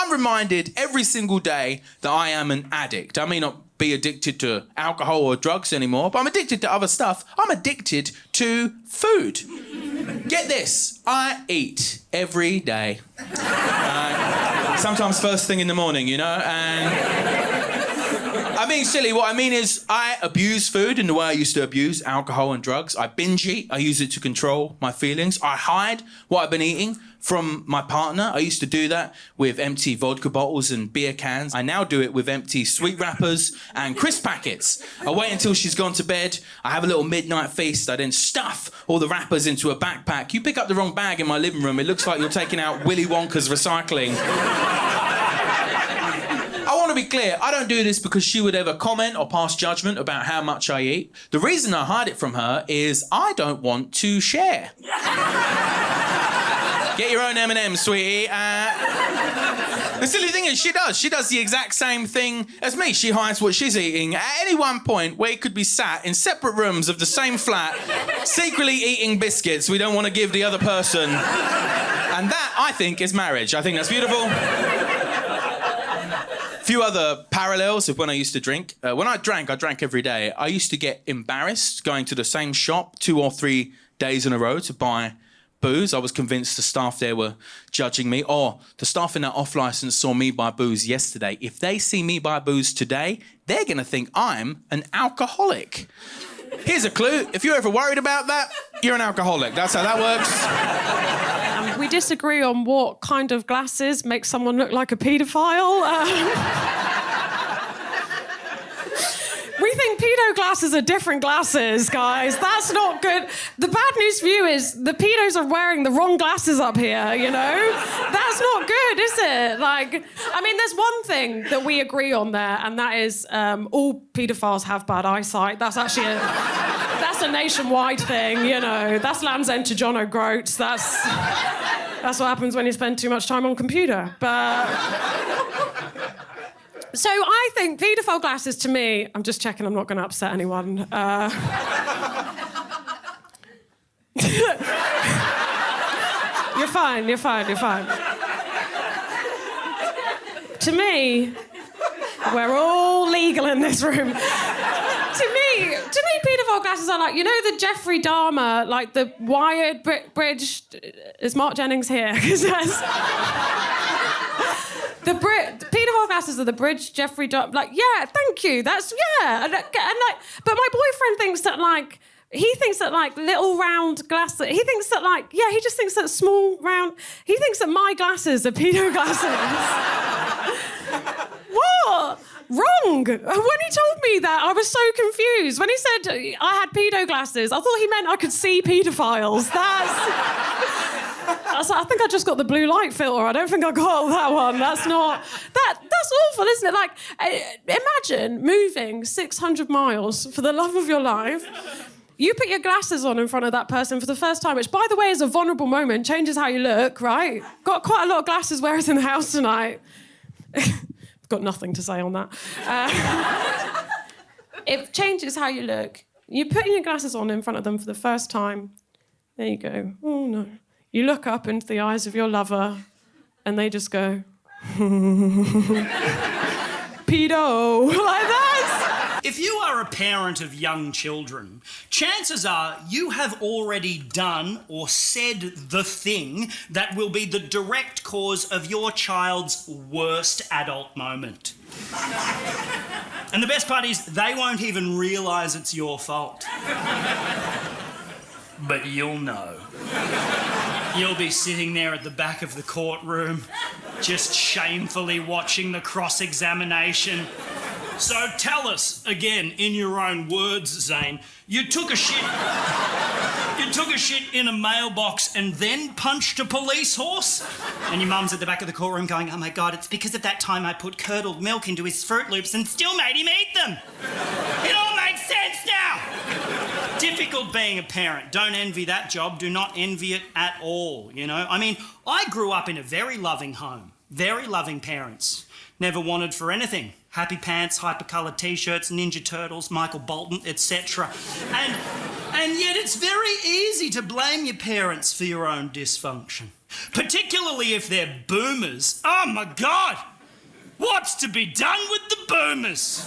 I'm reminded every single day that I am an addict. I may not be addicted to alcohol or drugs anymore, but I'm addicted to other stuff. I'm addicted to food. Get this, I eat every day. Sometimes first thing in the morning, you know, and... I mean, silly. What I mean is I abuse food in the way I used to abuse alcohol and drugs. I binge eat. I use it to control my feelings. I hide what I've been eating from my partner. I used to do that with empty vodka bottles and beer cans. I now do it with empty sweet wrappers and crisp packets. I wait until she's gone to bed. I have a little midnight feast. I then stuff all the wrappers into a backpack. You pick up the wrong bag in my living room. It looks like you're taking out Willy Wonka's recycling. I want to be clear, I don't do this because she would ever comment or pass judgment about how much I eat. The reason I hide it from her is I don't want to share. Get your own M&Ms, sweetie. The silly thing is, she does the exact same thing as me. She hides what she's eating. At any one point, we could be sat in separate rooms of the same flat, secretly eating biscuits we don't want to give the other person. And that, I think, is marriage. I think that's beautiful. Few other parallels of when I used to drink. When I drank every day. I used to get embarrassed going to the same shop 2 or 3 days in a row to buy booze. I was convinced the staff there were judging me. Or the staff in that off-licence saw me buy booze yesterday. If they see me buy booze today, they're going to think I'm an alcoholic. Here's a clue. If you're ever worried about that, you're an alcoholic. That's how that works. We disagree on what kind of glasses make someone look like a paedophile. We think pedo glasses are different glasses, guys. That's not good. The bad news for you is the pedos are wearing the wrong glasses up here, you know? That's not good, is it? Like, I mean, there's one thing that we agree on there, and that is all paedophiles have bad eyesight. That's actually that's a nationwide thing, you know. That's Land's End to John O'Groats. That's what happens when you spend too much time on computer. But... So I think paedophile glasses, to me... I'm just checking I'm not going to upset anyone. You're fine. To me, we're all legal in this room. To me, paedophile glasses are like, you know the Jeffrey Dahmer, like the wired bridge... Is Mark Jennings here? The paedophile glasses are the bridge Jeffrey Dahmer... Like, yeah, thank you, that's... Yeah. And like, but my boyfriend thinks that, like... He thinks that, like, little round glasses... He thinks that, like... Yeah, he just thinks that small, round... He thinks that my glasses are pedo glasses. What? Wrong. When he told me that, I was so confused. When he said I had pedo glasses, I thought he meant I could see paedophiles. I think I just got the blue light filter. I don't think I got that one. That's awful, isn't it? Like, imagine moving 600 miles for the love of your life. You put your glasses on in front of that person for the first time, which, by the way, is a vulnerable moment, changes how you look, right? Got quite a lot of glasses wearers in the house tonight. Got nothing to say on that. It changes how you look. You're putting your glasses on in front of them for the first time. There you go. Oh, no. You look up into the eyes of your lover, and they just go, pedo, like that. If you are a parent of young children, chances are you have already done or said the thing that will be the direct cause of your child's worst adult moment. And the best part is they won't even realise it's your fault. But you'll know. You'll be sitting there at the back of the courtroom, just shamefully watching the cross-examination. So tell us, again, in your own words, Zane, you took a shit in a mailbox and then punched a police horse? And your mum's at the back of the courtroom going, oh my God, it's because of that time I put curdled milk into his Fruit Loops and still made him eat them. It all makes sense now. Difficult being a parent. Don't envy that job. Do not envy it at all, you know? I mean, I grew up in a very loving home. Very loving parents. Never wanted for anything. Happy pants, hyper-coloured T-shirts, Ninja Turtles, Michael Bolton, etc. And yet it's very easy to blame your parents for your own dysfunction. Particularly if they're boomers. Oh my God! What's to be done with the boomers?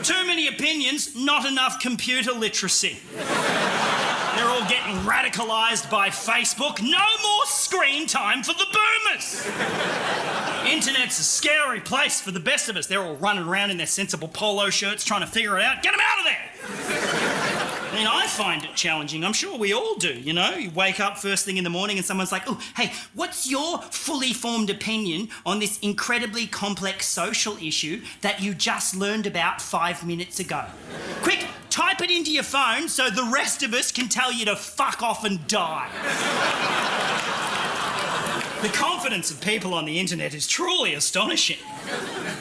Too many opinions, not enough computer literacy. They're all getting radicalised by Facebook. No more screen time for the boomers. Internet's a scary place for the best of us. They're all running around in their sensible polo shirts trying to figure it out. Get them out of there! I mean, I find it challenging. I'm sure we all do, you know? You wake up first thing in the morning and someone's like, oh, hey, what's your fully formed opinion on this incredibly complex social issue that you just learned about 5 minutes ago? Quick, type it into your phone so the rest of us can tell you to fuck off and die. The confidence of people on the internet is truly astonishing.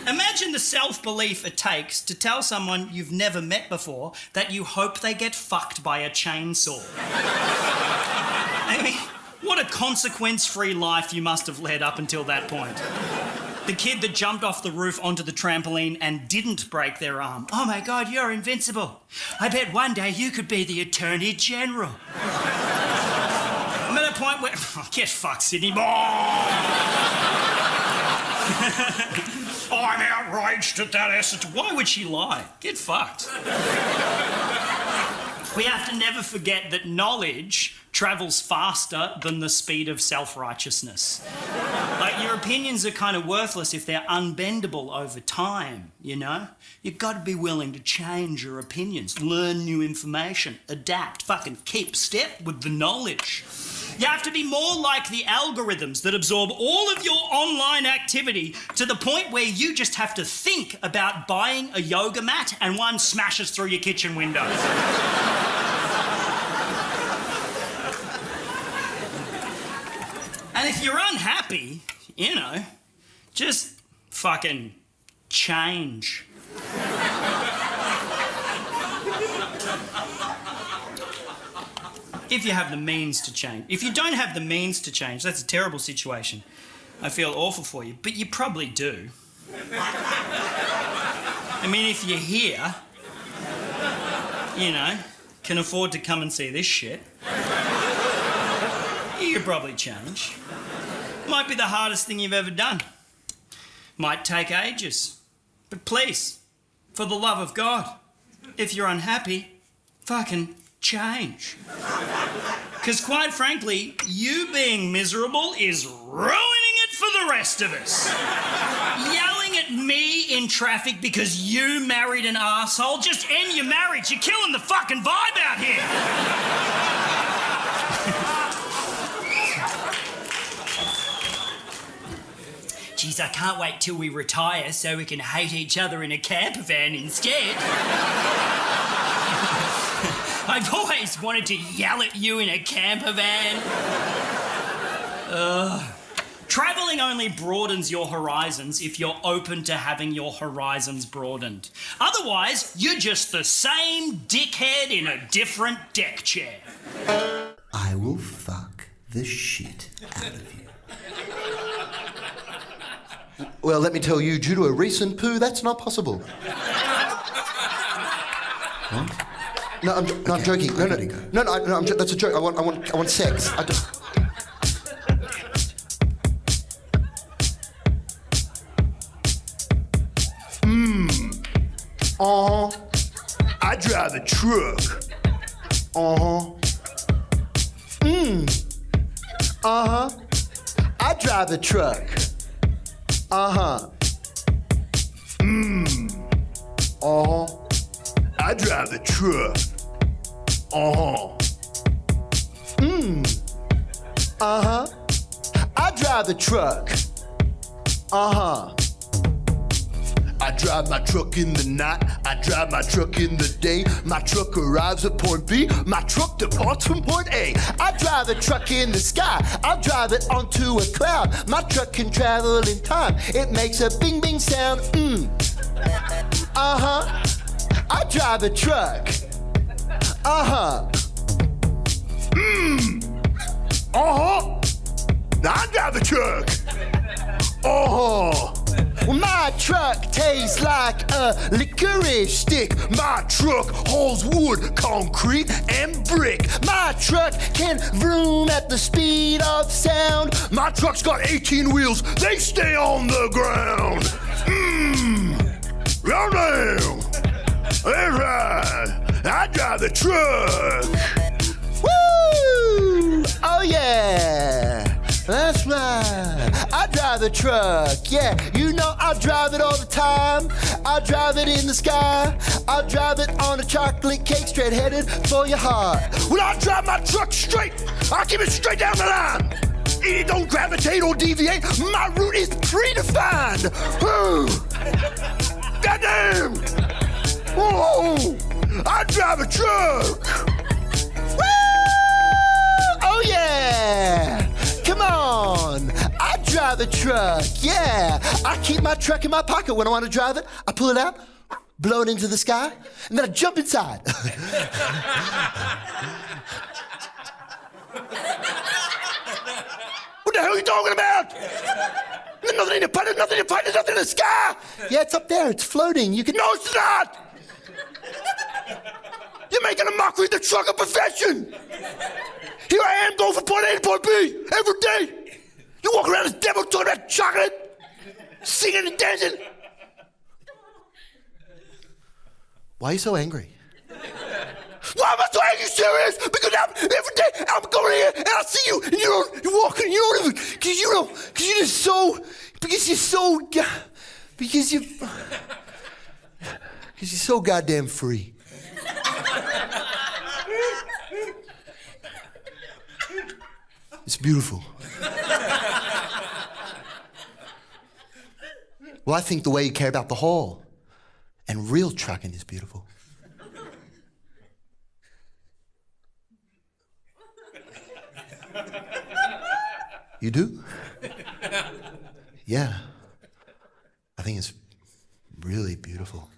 Imagine the self-belief it takes to tell someone you've never met before that you hope they get fucked by a chainsaw. I mean, what a consequence-free life you must have led up until that point. The kid that jumped off the roof onto the trampoline and didn't break their arm. Oh my God, you're invincible. I bet one day you could be the Attorney General. I'm at a point where... Oh, get fucked, Sydney. I'm outraged at that essence. Why would she lie? Get fucked. We have to never forget that knowledge travels faster than the speed of self-righteousness. Like, your opinions are kind of worthless if they're unbendable over time, you know? You've got to be willing to change your opinions, learn new information, adapt, fucking keep step with the knowledge. You have to be more like the algorithms that absorb all of your online activity to the point where you just have to think about buying a yoga mat and one smashes through your kitchen window. And if you're unhappy, you know, just fucking change. If you have the means to change. If you don't have the means to change, that's a terrible situation. I feel awful for you, but you probably do. I mean, if you're here, you know, can afford to come and see this shit, you could probably change. Might be the hardest thing you've ever done. Might take ages. But please, for the love of God, if you're unhappy, fucking change. Because quite frankly, you being miserable is ruining it for the rest of us. Yelling at me in traffic because you married an arsehole, just end your marriage. You're killing the fucking vibe out here. Geez, I can't wait till we retire so we can hate each other in a camper van instead. I've always wanted to yell at you in a camper van. Travelling only broadens your horizons if you're open to having your horizons broadened. Otherwise, you're just the same dickhead in a different deck chair. I will fuck the shit out of you. Well, let me tell you, due to a recent poo, that's not possible. What? No, I'm joking. No, that's a joke. I want sex. I drive a truck. I drive a truck. I drive a truck. I drive a truck. I drive my truck in the night, I drive my truck in the day. My truck arrives at point B, my truck departs from point A. I drive a truck in the sky, I'll drive it onto a cloud. My truck can travel in time, it makes a bing bing sound. I drive a truck. I drive a truck. Well, my truck tastes like a licorice stick. My truck hauls wood, concrete, and brick. My truck can vroom at the speed of sound. My truck's got 18 wheels, they stay on the ground. Round down. That's right. I drive the truck. Woo! Oh yeah. That's right. I drive the truck. Yeah, you know I drive it all the time. I drive it in the sky. I drive it on a chocolate cake straight headed for your heart. When I drive my truck straight, I keep it straight down the line. It don't gravitate or deviate. My route is predefined. Goddamn! Whoa! I drive a truck! Woo! Oh yeah! Come on! I drive a truck, yeah! I keep my truck in my pocket when I want to drive it. I pull it out, blow it into the sky, and then I jump inside. What the hell are you talking about? There's nothing in the pot, there's nothing in the pot, there's nothing in the sky! Yeah, it's up there, it's floating. You can... No, it's not! You're making a mockery of the trucker profession! Here I am going from point A to point B every day! You walk around as devil talking about chocolate, singing and dancing. Why are you so angry? Why am I so angry? You serious? Because every day I'm going here and I see you and you're walking, you don't even, because you're just so, because you're so goddamn free. It's beautiful. Well, I think the way you care about the whole and real trucking is beautiful. You do? Yeah. I think it's really beautiful.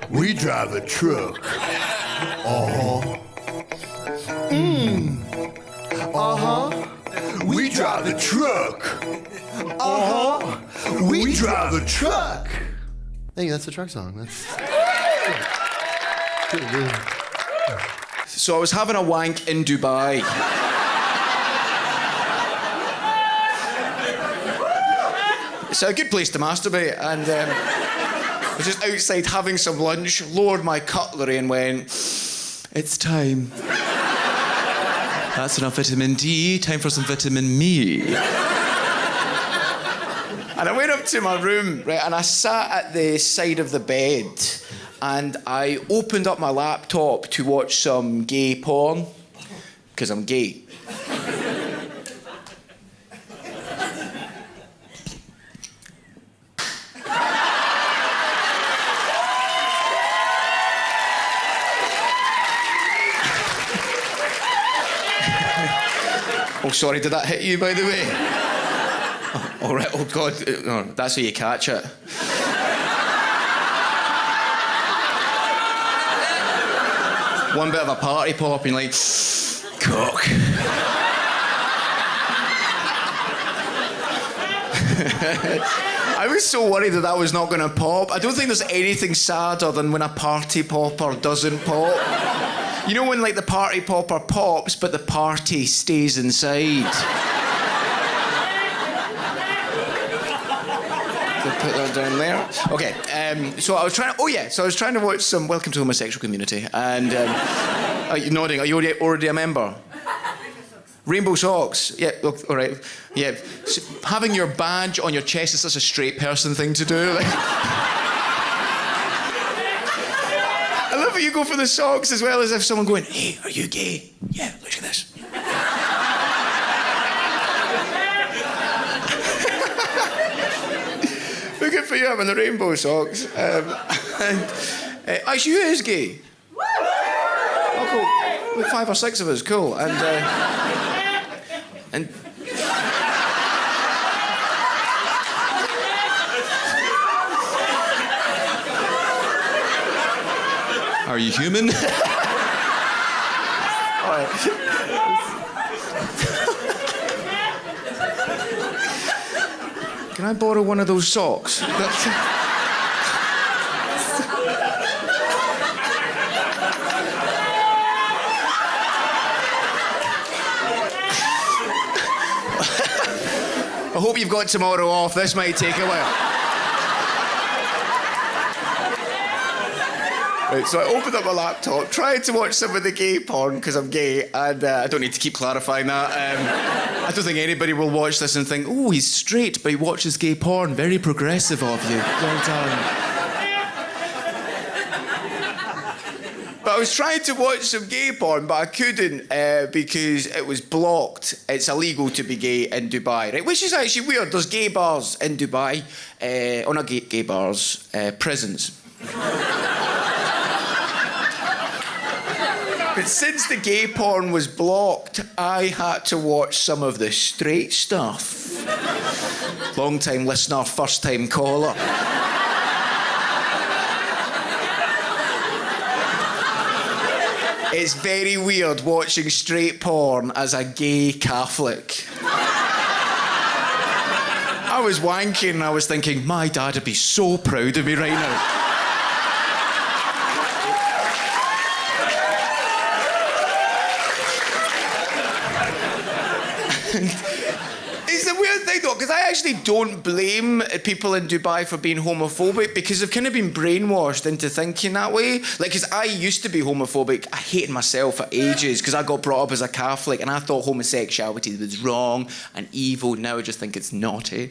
We drive a truck. We drive the truck. We drive a truck. Hey, that's the truck song. That's good. So I was having a wank in Dubai. It's a good place to masturbate, and I was just outside having some lunch, lowered my cutlery and went, it's time. That's enough vitamin D, time for some vitamin me. And I went up to my room, right, and I sat at the side of the bed and I opened up my laptop to watch some gay porn, because I'm gay. Oh, sorry, did that hit you, by the way? Oh, all right, oh, God, oh, that's how you catch it. One bit of a party pop and like, cock. I was so worried that was not going to pop. I don't think there's anything sadder than when a party popper doesn't pop. You know when, like, the party popper pops, but the party stays inside? Put that down there. Okay, so I was trying to watch some Welcome to Homosexual Community, and you're nodding. Are you already a member? Rainbow socks. Yeah, look, all right. Yeah, so having your badge on your chest is such a straight person thing to do. Like, I love how you go for the socks as well as if someone going, hey, are you gay? Yeah, look at this. Good for you having the rainbow socks. Actually, who is gay? Oh, cool. Like 5 or 6 of us, cool. And Are you human? all right. Can I borrow one of those socks? I hope you've got tomorrow off. This might take a while. Right, so I opened up my laptop, tried to watch some of the gay porn because I'm gay, and I don't need to keep clarifying that. I don't think anybody will watch this and think, oh, he's straight, but he watches gay porn. Very progressive of you. Well done. But I was trying to watch some gay porn, but I couldn't because it was blocked. It's illegal to be gay in Dubai, right? Which is actually weird. There's gay bars in Dubai. Not gay bars, prisons. But since the gay porn was blocked, I had to watch some of the straight stuff. Long time listener, first time caller. It's very weird watching straight porn as a gay Catholic. I was wanking and I was thinking, my dad would be so proud of me right now. It's a weird thing though, because I actually don't blame people in Dubai for being homophobic because they've kind of been brainwashed into thinking that way. Like, because I used to be homophobic. I hated myself for ages because I got brought up as a Catholic and I thought homosexuality was wrong and evil. Now I just think it's naughty.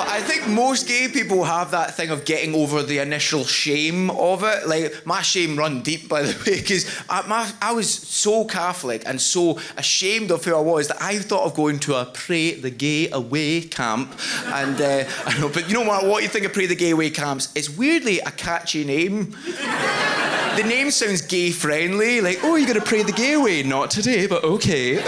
I think most gay people have that thing of getting over the initial shame of it. Like, my shame run deep, by the way, because I was so Catholic and so ashamed of who I was that I thought of going to a Pray the Gay Away camp. And I know, but you know what you think of Pray the Gay Away camps? It's weirdly a catchy name. The name sounds gay friendly, like, oh, you're going to pray the gay away? Not today, but okay.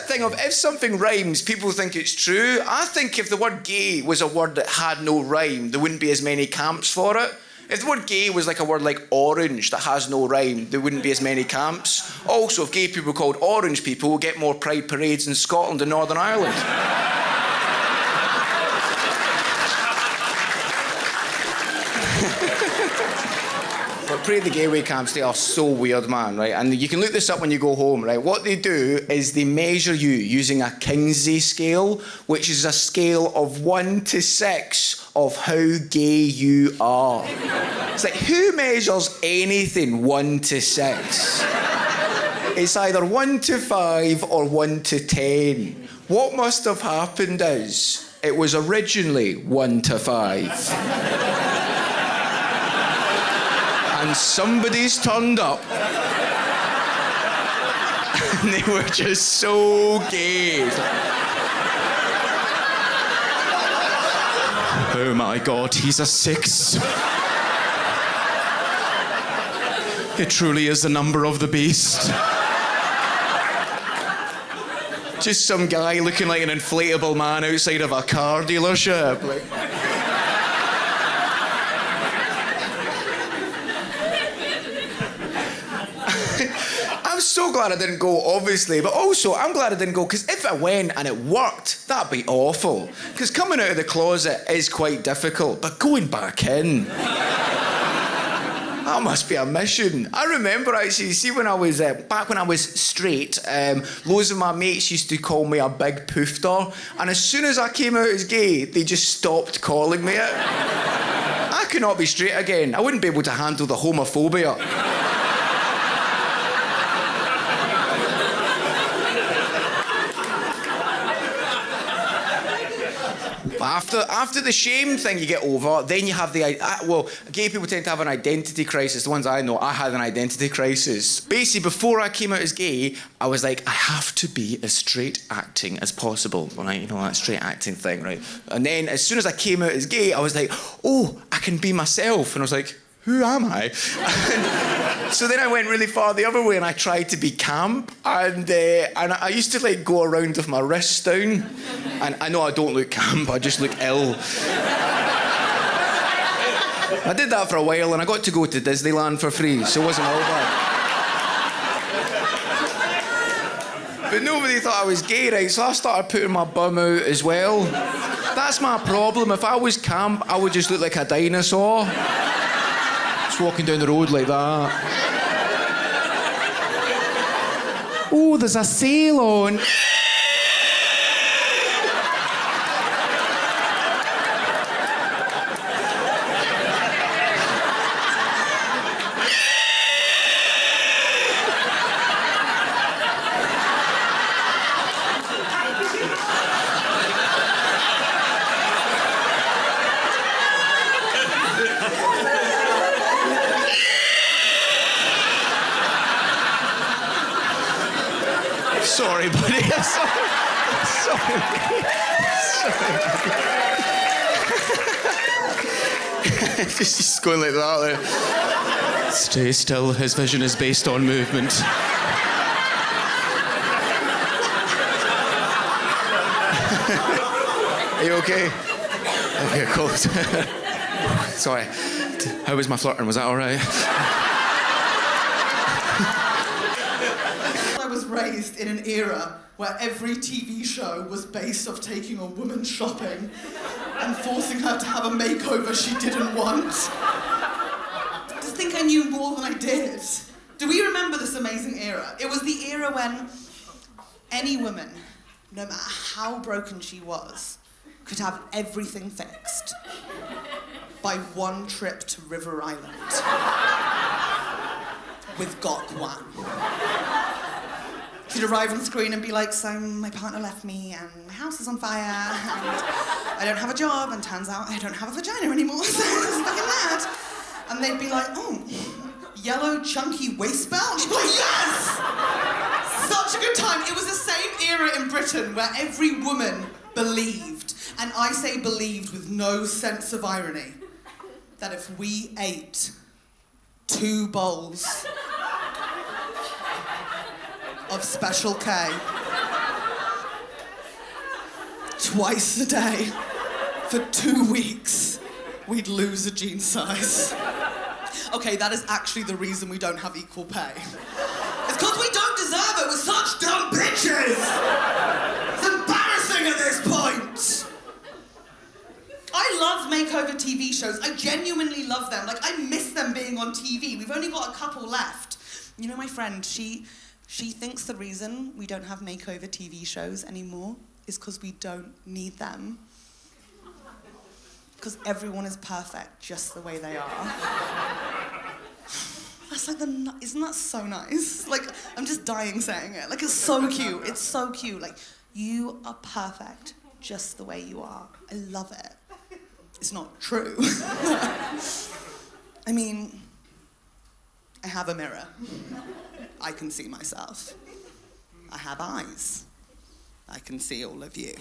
Thing of if something rhymes, people think it's true. I think if the word gay was a word that had no rhyme, there wouldn't be as many camps for it. If the word gay was like a word like orange that has no rhyme, there wouldn't be as many camps. Also, if gay people were called orange people, we'll get more pride parades in Scotland and Northern Ireland. But Pray the Gay Away camps, they are so weird, man, right? And you can look this up when you go home, right? What they do is they measure you using a Kinsey scale, which is a scale of 1 to 6 of how gay you are. It's like, who measures anything 1 to 6? It's either 1 to 5 or 1 to 10. What must have happened is, it was originally 1 to 5. And somebody's turned up. And they were just so gay. Oh my God, he's a 6. It truly is the number of the beast. Just some guy looking like an inflatable man outside of a car dealership. Like... I'm so glad I didn't go, obviously, but also I'm glad I didn't go because if I went and it worked, that'd be awful. Because coming out of the closet is quite difficult, but going back in, that must be a mission. I remember actually, see when I was, back when I was straight, loads of my mates used to call me a big poofter, and as soon as I came out as gay, they just stopped calling me it. I could not be straight again. I wouldn't be able to handle the homophobia. After the shame thing you get over, then you have gay people tend to have an identity crisis. The ones I know, I had an identity crisis. Basically, before I came out as gay, I was like, I have to be as straight acting as possible. Right? You know, that straight acting thing, right? And then as soon as I came out as gay, I was like, oh, I can be myself. And I was like, who am I? So then I went really far the other way and I tried to be camp. And I used to like go around with my wrists down. And I know I don't look camp, I just look ill. I did that for a while and I got to go to Disneyland for free, so it wasn't all bad. But nobody thought I was gay, right? So I started putting my bum out as well. That's my problem. If I was camp, I would just look like a dinosaur. Just walking down the road like that. Oh, there's a sail on. Sorry, buddy. Sorry. Just going like that there. Stay still. His vision is based on movement. Are you okay? Okay, cool. Sorry. How was my flirting? Was that all right? Raised in an era where every TV show was based off taking a woman shopping and forcing her to have a makeover she didn't want. I just think I knew more than I did. Do we remember this amazing era? It was the era when any woman, no matter how broken she was, could have everything fixed by one trip to River Island with Glanc. She'd arrive on screen and be like, so my partner left me and my house is on fire and I don't have a job and turns out I don't have a vagina anymore, so I'm fucking mad. And they'd be like, oh, yellow chunky waist belt? She'd be like, yes! Such a good time. It was the same era in Britain where every woman believed, and I say believed with no sense of irony, that if we ate 2 bowls of Special K twice a day for 2 weeks, we'd lose a jean size. Okay, that is actually the reason we don't have equal pay. It's because we don't deserve it. We're such dumb bitches. It's embarrassing at this point. I love makeover TV shows. I genuinely love them. Like, I miss them being on TV. We've only got a couple left. You know, my friend, she thinks the reason we don't have makeover TV shows anymore is because we don't need them. Because everyone is perfect just the way they are. That's like isn't that so nice? Like, I'm just dying saying it. Like, it's so cute. It's so cute. Like, you are perfect just the way you are. I love it. It's not true. I mean, I have a mirror. I can see myself. I have eyes. I can see all of you.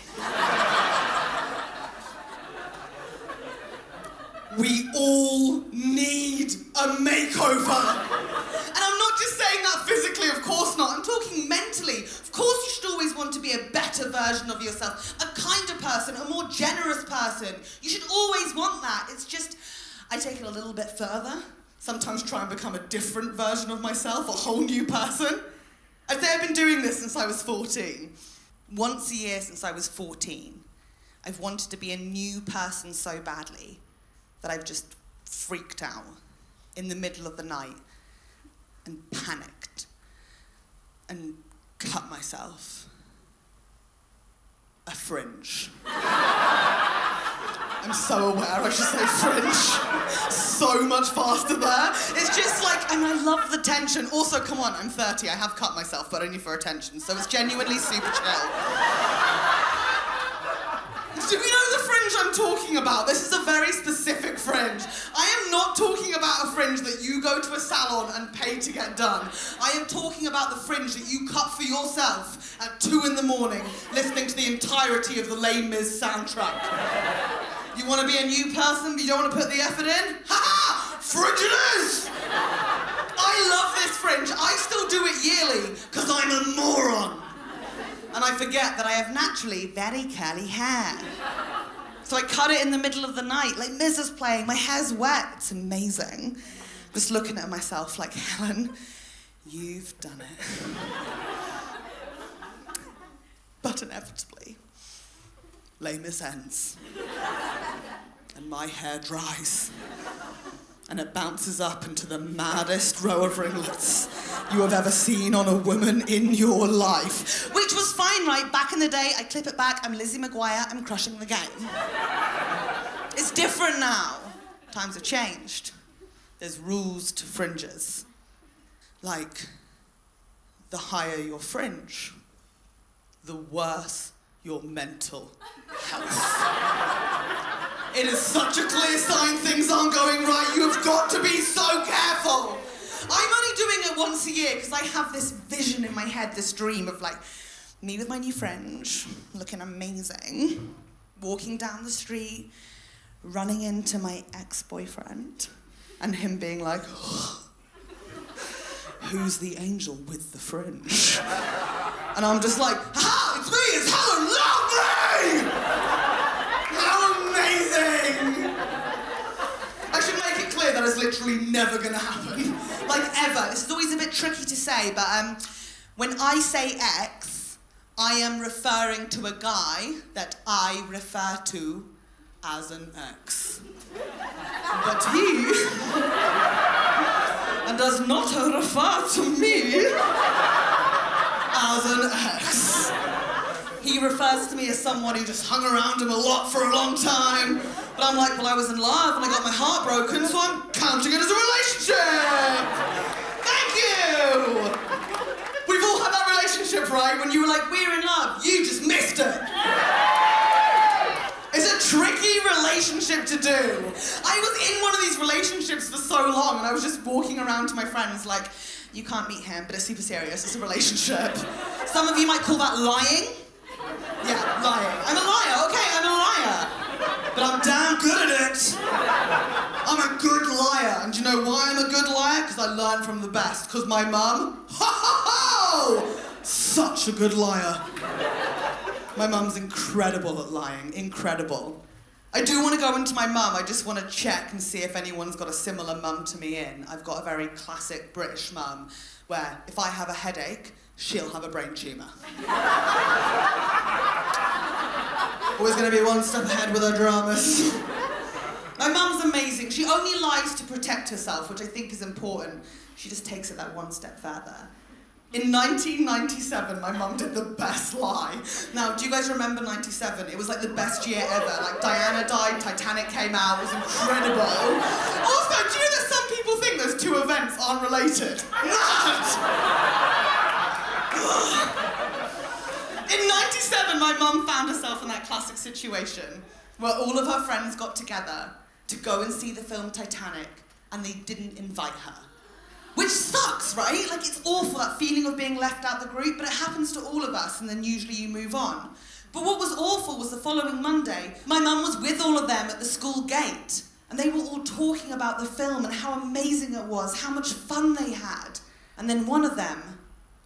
We all need a makeover. And I'm not just saying that physically, of course not. I'm talking mentally. Of course you should always want to be a better version of yourself, a kinder person, a more generous person. You should always want that. It's just, I take it a little bit further. Sometimes try and become a different version of myself, a whole new person. I'd say I've been doing this since I was 14. Once a year since I was 14, I've wanted to be a new person so badly that I've just freaked out in the middle of the night and panicked and cut myself a fringe. I'm so aware I should say fringe. So much faster there. It's just like, and I love the tension. Also, come on, I'm 30, I have cut myself, but only for attention, so it's genuinely super chill. Do we know the fringe talking about. This is a very specific fringe. I am not talking about a fringe that you go to a salon and pay to get done. I am talking about the fringe that you cut for yourself at 2 a.m, listening to the entirety of the Les Mis soundtrack. You want to be a new person, but you don't want to put the effort in? Ha-ha! Fringe it is! I love this fringe. I still do it yearly, because I'm a moron. And I forget that I have naturally very curly hair. So I cut it in the middle of the night, like Miz is playing. My hair's wet. It's amazing. Just looking at myself like, Helen, you've done it. But inevitably, Les Mis ends. And my hair dries. And it bounces up into the maddest row of ringlets you have ever seen on a woman in your life. Which was fine, right? Back in the day, I clip it back, I'm Lizzie McGuire, I'm crushing the game. It's different now. Times have changed. There's rules to fringes. Like, the higher your fringe, the worse your mental health. It is such a clear sign things aren't going right. You have got to be so careful. I'm only doing it once a year because I have this vision in my head, this dream of like me with my new fringe, looking amazing, walking down the street, running into my ex-boyfriend, and him being like, who's the angel with the fringe? And I'm just like, ha! It's me! It's Helen! Love me! How amazing! I should make it clear that is literally never gonna happen. Like, ever. This is always a bit tricky to say, but when I say ex, I am referring to a guy that I refer to as an ex. But he does not refer to me as an ex. He refers to me as someone who just hung around him a lot for a long time. But I'm like, well, I was in love and I got my heart broken, so I'm counting it as a relationship. Thank you. We've all had that relationship, right? When you were like, we're in love. You just missed it. It's a tricky relationship to do. I was in one of these relationships for so long and I was just walking around to my friends like, you can't meet him, but it's super serious. It's a relationship. Some of you might call that lying. Yeah, lying. I'm a liar, okay, I'm a liar. But I'm damn good at it. I'm a good liar. And do you know why I'm a good liar? Because I learned from the best. Because my mum, such a good liar. My mum's incredible at lying, incredible. I do want to go into my mum. I just want to check and see if anyone's got a similar mum to me in. I've got a very classic British mum where if I have a headache, she'll have a brain tumour. Always going to be one step ahead with her dramas. My mum's amazing. She only lies to protect herself, which I think is important. She just takes it that one step further. In 1997, my mum did the best lie. Now, do you guys remember 97? It was like the best year ever. Like, Diana died, Titanic came out, it was incredible. Also, do you know that some people think those two events aren't related? In 97, my mum found herself in that classic situation where all of her friends got together to go and see the film Titanic, and they didn't invite her. Which sucks, right? Like, it's awful, that feeling of being left out the group, but it happens to all of us, and then usually you move on. But what was awful was the following Monday, my mum was with all of them at the school gate, and they were all talking about the film and how amazing it was, how much fun they had. And then one of them,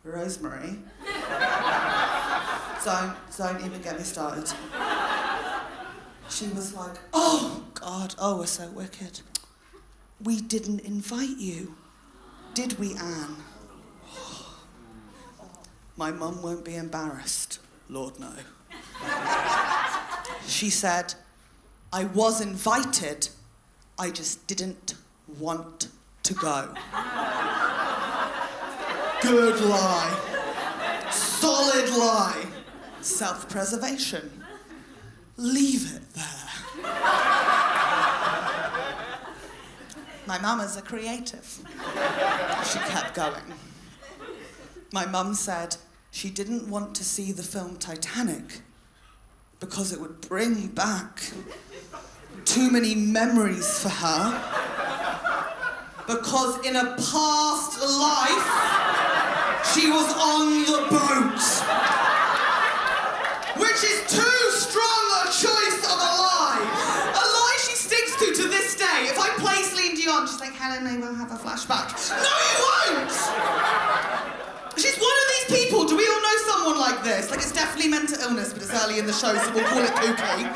Rosemary, don't even get me started. She was like, oh, God, oh, we're so wicked. We didn't invite you. Did we, Anne? My mum won't be embarrassed. Lord, no. She said, I was invited, I just didn't want to go. Good lie. Solid lie. Self-preservation. Leave it there. My mum is a creative. She kept going. My mum said she didn't want to see the film Titanic because it would bring back too many memories for her. Because in a past life, she was on the boat. Which is too strong a choice of a lie. A lie she sticks to this day. If I play Celine Dion, she's like, Helen, I will have a flashback. No, you won't! She's one of these people. Do we all know someone like this? Like, it's definitely mental illness, but it's early in the show, so we'll call it kooky.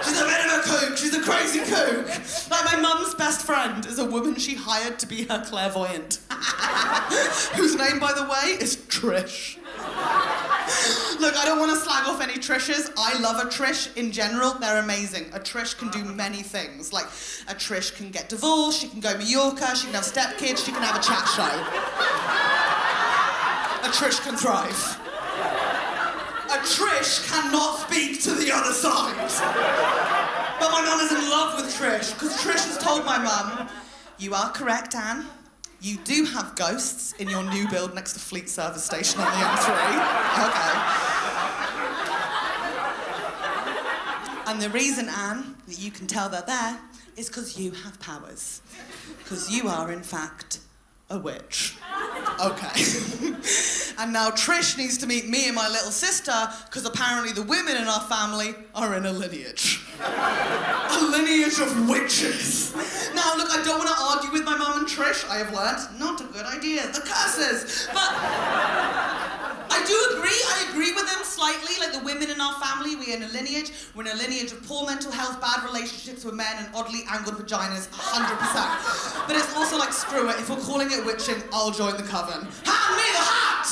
She's a bit of a kook. She's a crazy kook. Like, my mum's best friend is a woman she hired to be her clairvoyant. Whose name, by the way, is Trish. Look, I don't want to slag off any Trishes. I love a Trish in general. They're amazing. A Trish can do many things. Like, a Trish can get divorced, she can go Mallorca, she can have stepkids, she can have a chat show. A Trish can thrive. A Trish cannot speak to the other side. But my mum is in love with Trish, because Trish has told my mum, you are correct, Anne. You do have ghosts in your new build next to Fleet Service Station on the M3. Okay. And the reason, Anne, that you can tell they're there is because you have powers. Because you are, in fact, a witch. Okay. And now Trish needs to meet me and my little sister, because apparently the women in our family are in a lineage. A lineage of witches. Now, look, I don't want to argue with my mum and Trish. I have learnt, not a good idea. The curses. But I do agree. I agree with them slightly. Like, the women in our family, we're in a lineage. We're in a lineage of poor mental health, bad relationships with men, and oddly angled vaginas, 100%. But it's also like, screw it. If we're calling it witching, I'll join the coven. Hand me the hat!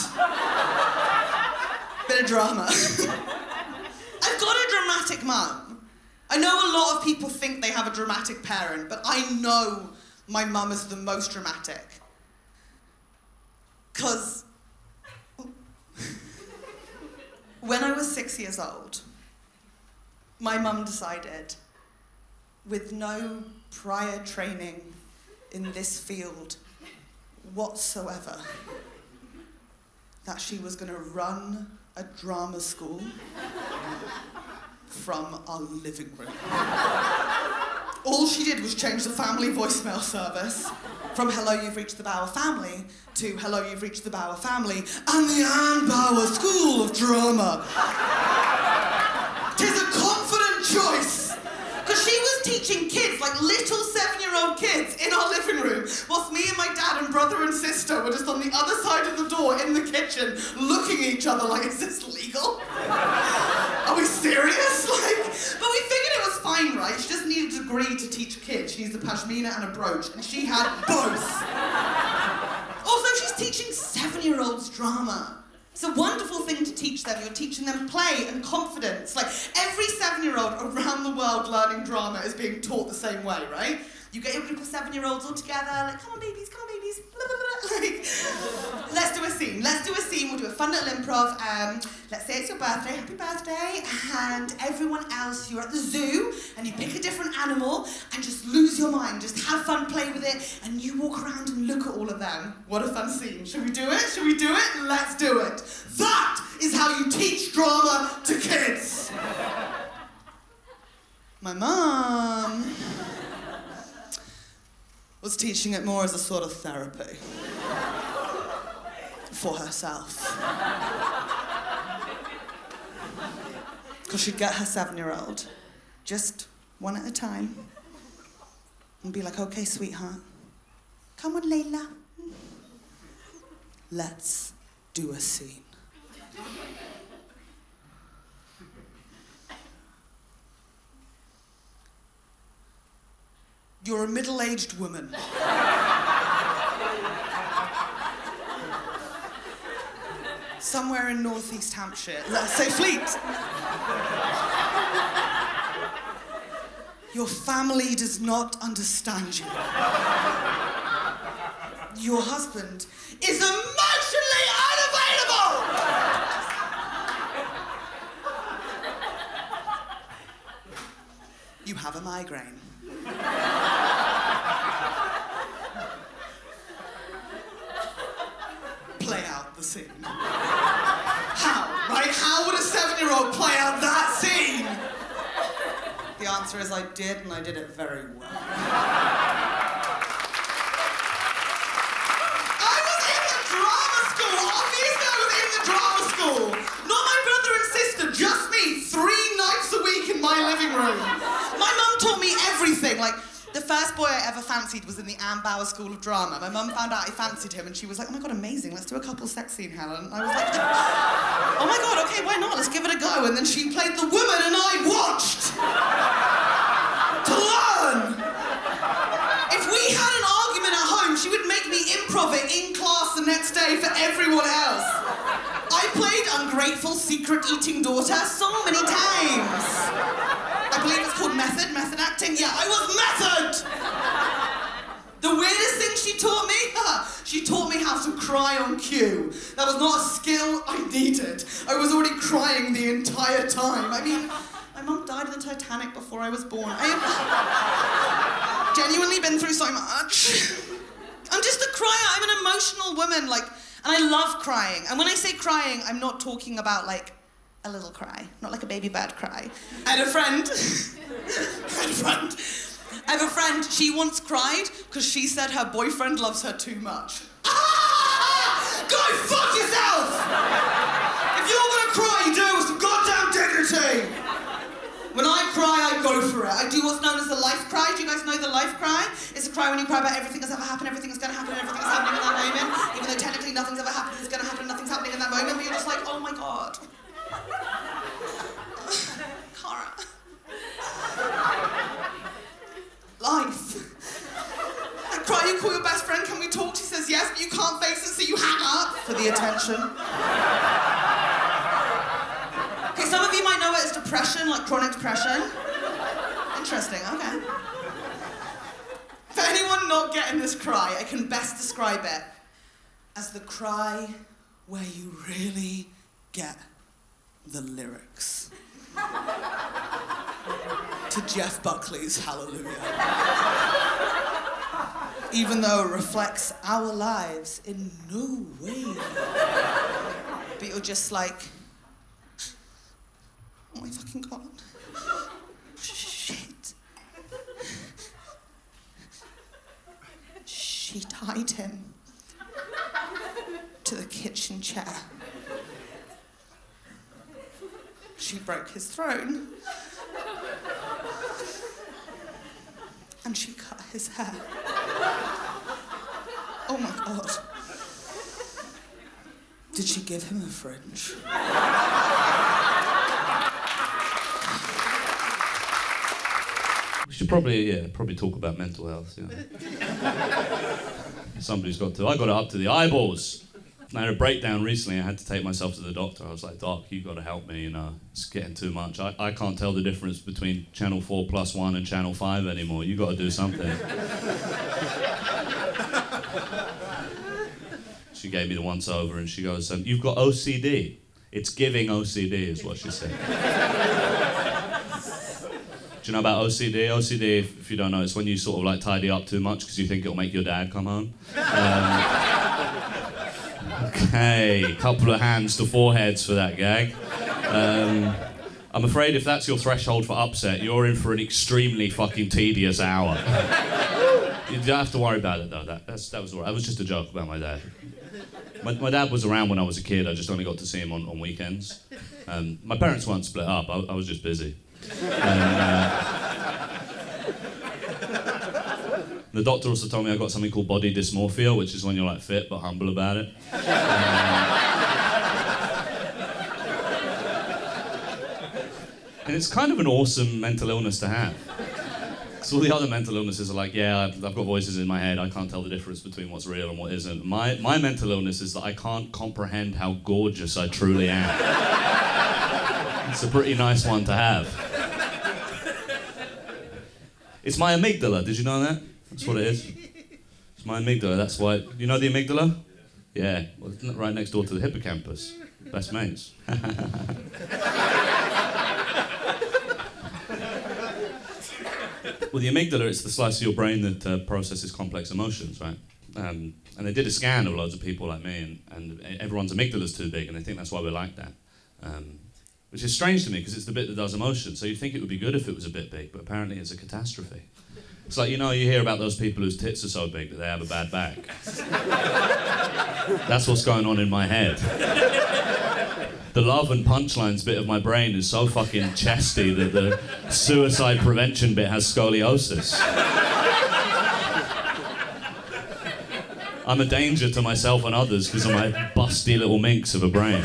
Bit of drama. I've got a dramatic mum. I know a lot of people think they have a dramatic parent, but I know my mum is the most dramatic. 'Cause when I was 6 years old, my mum decided, with no prior training in this field whatsoever, that she was going to run a drama school from our living room. All she did was change the family voicemail service from hello, you've reached the Bauer family to hello, you've reached the Bauer family and the Anne Bauer School of Drama. 'Tis a confident choice. Because she was teaching kids, like little 7-year-old kids, in our living room, whilst me and my dad and brother and sister were just on the other side of the door in the kitchen, looking at each other like, is this legal? Are we serious? Like, but we figured it was fine, right? She just needed a degree to teach kids. She needs a pashmina and a brooch, and she had both. Also, she's teaching 7-year-olds drama. It's a wonderful thing to teach them. You're teaching them play and confidence. Like, every 7-year-old around the world learning drama is being taught the same way, right? You get your group of 7-year-olds all together, like, come on, babies, blah, blah, blah. Like, let's do a scene. We'll do a fun little improv. Let's say it's your birthday, happy birthday, and everyone else, you're at the zoo, and you pick a different animal, and just lose your mind. Just have fun, play with it, and you walk around and look at all of them. What a fun scene. Should we do it? Let's do it. That is how you teach drama to kids. My mum was teaching it more as a sort of therapy for herself. Because she'd get her 7-year-old, just one at a time, and be like, okay, sweetheart, come on, Layla. Let's do a scene. You're a middle-aged woman. Somewhere in northeast Hampshire, let's say Fleet. Your family does not understand you. Your husband is emotionally unavailable! You have a migraine. Play out the scene. How, right? How would a 7-year-old play out that scene? The answer is I did, and I did it very well. I was in the drama school. Obviously, I was in the drama school. Not my brother and sister, just me. 3 nights a week in my living room. My mum taught me everything. Like, the first boy I ever fancied was in the Bauer School of Drama. My mum found out I fancied him, and she was like, "Oh my god, amazing! Let's do a couple sex scene, Helen." And I was like, "Oh my god, okay, why not? Let's give it a go." And then she played the woman, and I watched to learn. If we had an argument at home, she would make me improv it in class the next day for everyone else. I played ungrateful, secret-eating daughter so many times. I believe it's called method acting. Yeah, I was method! The weirdest thing she taught me? She taught me how to cry on cue. That was not a skill I needed. I was already crying the entire time. I mean, my mum died in the Titanic before I was born. I have genuinely been through so much. I'm just a crier. I'm an emotional woman, like, and I love crying. And when I say crying, I'm not talking about, like, a little cry, not like a baby bird cry. I had a friend. I have a friend, she once cried because she said her boyfriend loves her too much. Ah! Go fuck yourself! If you're gonna cry, you do it with some goddamn dignity. When I cry, I go for it. I do what's known as the life cry. Do you guys know the life cry? It's a cry when you cry about everything that's ever happened, everything that's gonna happen, everything that's happening in that moment. Even though technically nothing's ever happened, it's gonna happen, nothing's happening in that moment, but you're just like, oh my god. Cara. Life. I cry, you call your best friend, can we talk? She says yes, but you can't face it, so you hang up for the attention. Okay, some of you might know it as depression, like chronic depression. Interesting, okay. For anyone not getting this cry, I can best describe it as the cry where you really get the lyrics. To Jeff Buckley's Hallelujah. Even though it reflects our lives in no way. But you're just like, oh my fucking god. Shit. She tied him to the kitchen chair. She broke his throne. And she cut his hair. Oh my god. Did she give him a fringe? We should probably talk about mental health, Somebody's got to. I got it up to the eyeballs. I had a breakdown recently. I had to take myself to the doctor. I was like, Doc, you've got to help me, it's getting too much. I can't tell the difference between Channel 4+1 and Channel 5 anymore. You've got to do something. She gave me the once over and she goes, you've got OCD. It's giving OCD is what she said. Do you know about OCD? OCD, if you don't know, it's when you sort of like tidy up too much because you think it'll make your dad come home. Okay, couple of hands to foreheads for that gag. I'm afraid if that's your threshold for upset, you're in for an extremely fucking tedious hour. You don't have to worry about it though. That was all right. That was just a joke about my dad. My dad was around when I was a kid. I just only got to see him on weekends. My parents weren't split up. I was just busy. The doctor also told me I got something called body dysmorphia, which is when you're like fit but humble about it. And it's kind of an awesome mental illness to have. Because all the other mental illnesses are like, yeah, I've got voices in my head, I can't tell the difference between what's real and what isn't. My mental illness is that I can't comprehend how gorgeous I truly am. It's a pretty nice one to have. It's my amygdala, did you know that? That's what it is. It's my amygdala, that's why... You know the amygdala? Yeah, well, it's right next door to the hippocampus. Best mates. Well, the amygdala, it's the slice of your brain that processes complex emotions, right? And they did a scan of loads of people like me, and everyone's amygdala's too big, and they think that's why we're like that. which is strange to me because it's the bit that does emotion. So you'd think it would be good if it was a bit big, but apparently it's a catastrophe. It's like, you know, you hear about those people whose tits are so big that they have a bad back. That's what's going on in my head. The love and punchlines bit of my brain is so fucking chesty that the suicide prevention bit has scoliosis. I'm a danger to myself and others because of my busty little minx of a brain.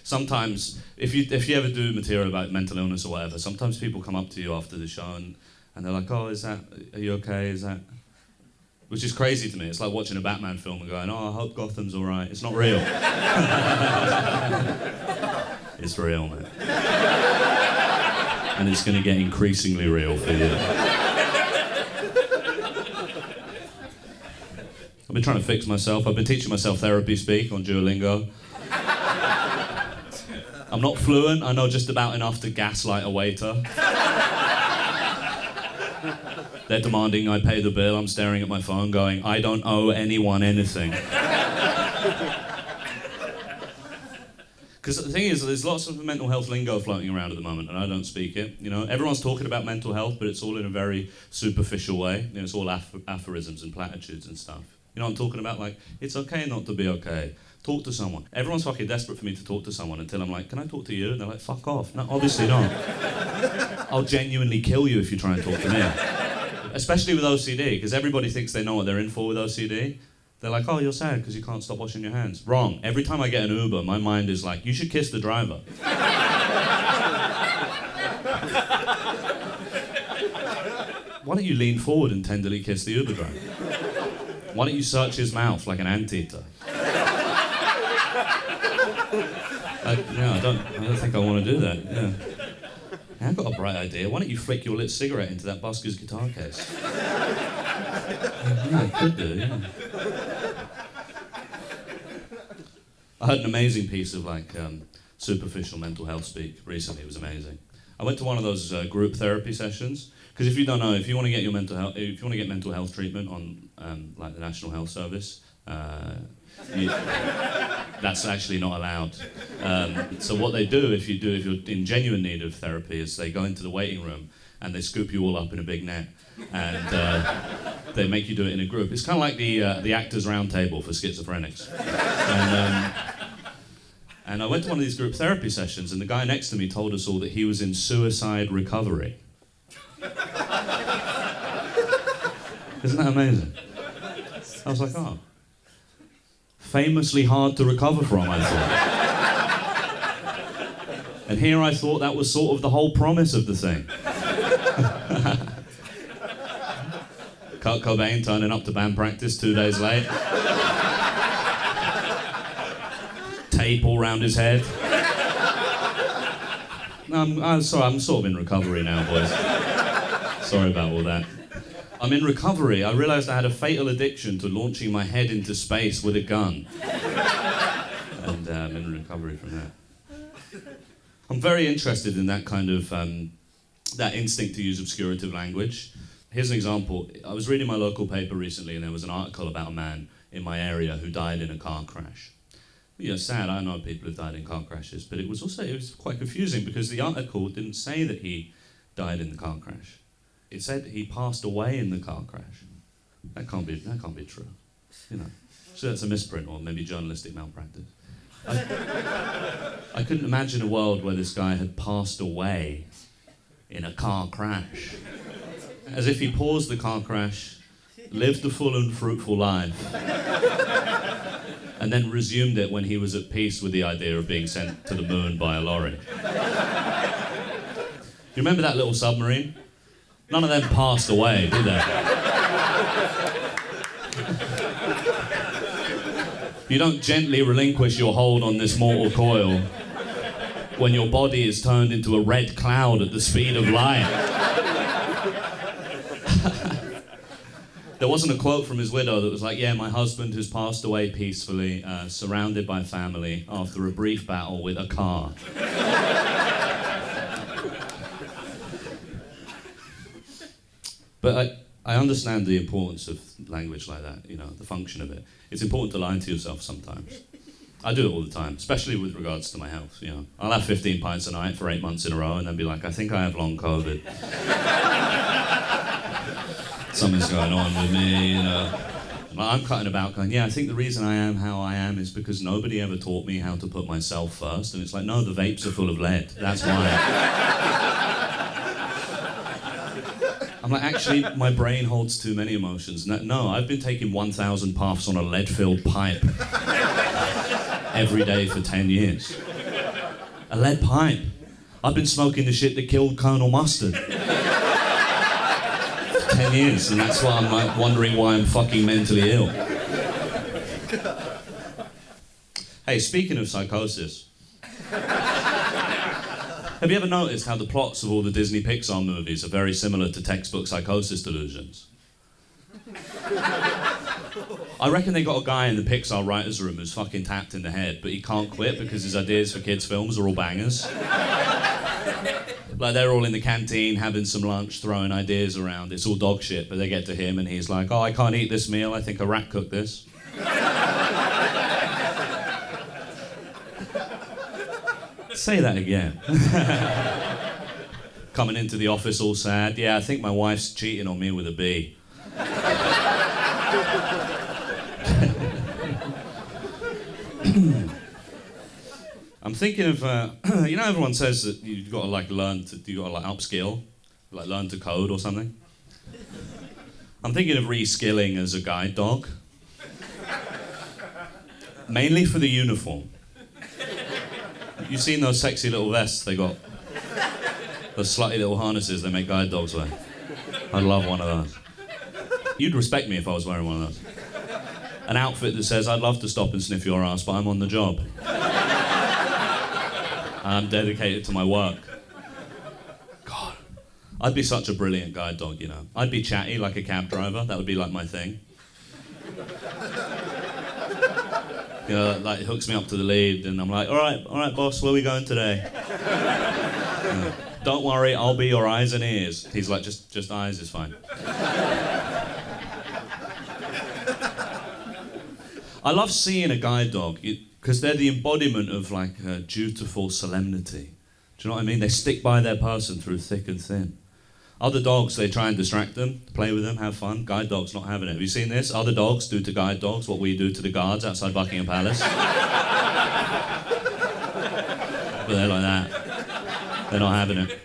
Sometimes, if you ever do material about mental illness or whatever, sometimes people come up to you after the show and they're like, oh, are you okay? Is that... Which is crazy to me. It's like watching a Batman film and going, oh, I hope Gotham's all right. It's not real. It's real, man. And it's going to get increasingly real for you. I've been trying to fix myself. I've been teaching myself therapy speak on Duolingo. I'm not fluent. I know just about enough to gaslight a waiter. They're demanding I pay the bill. I'm staring at my phone going, I don't owe anyone anything. Because the thing is, there's lots of mental health lingo floating around at the moment, and I don't speak it. You know, everyone's talking about mental health, but it's all in a very superficial way. You know, it's all aphorisms and platitudes and stuff. You know what I'm talking about? Like, it's okay not to be okay. Talk to someone. Everyone's fucking desperate for me to talk to someone until I'm like, can I talk to you? And they're like, fuck off. No, obviously not. I'll genuinely kill you if you try and talk to me. Especially with OCD, because everybody thinks they know what they're in for with OCD. They're like, oh, you're sad because you can't stop washing your hands. Wrong. Every time I get an Uber, my mind is like, you should kiss the driver. Why don't you lean forward and tenderly kiss the Uber driver? Why don't you search his mouth like an anteater? I don't think I want to do that. Yeah. I've got a bright idea. Why don't you flick your lit cigarette into that busker's guitar case? Yeah, I could do, yeah. I heard an amazing piece of superficial mental health speak recently. It was amazing. I went to one of those group therapy sessions because if you don't know, if you want to get your mental health, if you want to get mental health treatment on the National Health Service, that's actually not allowed. So what they do if you're in genuine need of therapy is they go into the waiting room and they scoop you all up in a big net and they make you do it in a group. It's kind of like the Actors Round Table for schizophrenics. And I went to one of these group therapy sessions and the guy next to me told us all that he was in suicide recovery. Isn't that amazing? I was like, oh. Famously hard to recover from, I thought. And here I thought that was sort of the whole promise of the thing. Kurt Cobain turning up to band practice 2 days late. Tape all round his head. No, I'm sorry, I'm sort of in recovery now, boys. Sorry about all that. I'm in recovery. I realised I had a fatal addiction to launching my head into space with a gun. And I'm in recovery from that. I'm very interested in that kind of, that instinct to use obscurative language. Here's an example. I was reading my local paper recently and there was an article about a man in my area who died in a car crash. You know, sad, I know people who died in car crashes, but it was quite confusing because the article didn't say that he died in the car crash. It said he passed away in the car crash. That can't be true. You know, so that's a misprint or maybe journalistic malpractice. I couldn't imagine a world where this guy had passed away in a car crash. As if he paused the car crash, lived a full and fruitful life, and then resumed it when he was at peace with the idea of being sent to the moon by a lorry. You remember that little submarine? None of them passed away, did they? You don't gently relinquish your hold on this mortal coil when your body is turned into a red cloud at the speed of light. There wasn't a quote from his widow that was like, yeah, my husband has passed away peacefully, surrounded by family, after a brief battle with a car. But I understand the importance of language like that, you know, the function of it. It's important to lie to yourself sometimes. I do it all the time, especially with regards to my health, you know. I'll have 15 pints a night for 8 months in a row and then be like, I think I have long COVID. Something's going on with me, you know. I'm cutting about going, yeah, I think the reason I am how I am is because nobody ever taught me how to put myself first. And it's like, no, the vapes are full of lead. That's why. I'm like, actually, my brain holds too many emotions. No, I've been taking 1,000 puffs on a lead-filled pipe every day for 10 years. A lead pipe. I've been smoking the shit that killed Colonel Mustard. 10 years, and that's why I'm like wondering why I'm fucking mentally ill. Hey, speaking of psychosis, have you ever noticed how the plots of all the Disney Pixar movies are very similar to textbook psychosis delusions? I reckon they got a guy in the Pixar writer's room who's fucking tapped in the head, but he can't quit because his ideas for kids' films are all bangers. Like, they're all in the canteen having some lunch, throwing ideas around. It's all dog shit, but they get to him and he's like, oh, I can't eat this meal. I think a rat cooked this. Say that again. Coming into the office all sad. Yeah, I think my wife's cheating on me with a bee. I'm thinking of, you know, everyone says that you've got to like upskill, like learn to code or something. I'm thinking of reskilling as a guide dog. Mainly for the uniform. You've seen those sexy little vests they got? Those slutty little harnesses they make guide dogs wear. I'd love one of those. You'd respect me if I was wearing one of those. An outfit that says, I'd love to stop and sniff your ass, but I'm on the job. I'm dedicated to my work. God, I'd be such a brilliant guide dog, you know. I'd be chatty like a cab driver. That would be like my thing. You know, like, it hooks me up to the lead, and I'm like, all right, boss, where are we going today? Don't worry, I'll be your eyes and ears. He's like, just eyes is fine. I love seeing a guide dog, because they're the embodiment of, like, dutiful solemnity. Do you know what I mean? They stick by their person through thick and thin. Other dogs, they try and distract them, play with them, have fun. Guide dogs not having it. Have you seen this? Other dogs do to guide dogs what we do to the guards outside Buckingham Palace. But they're like that. They're not having it.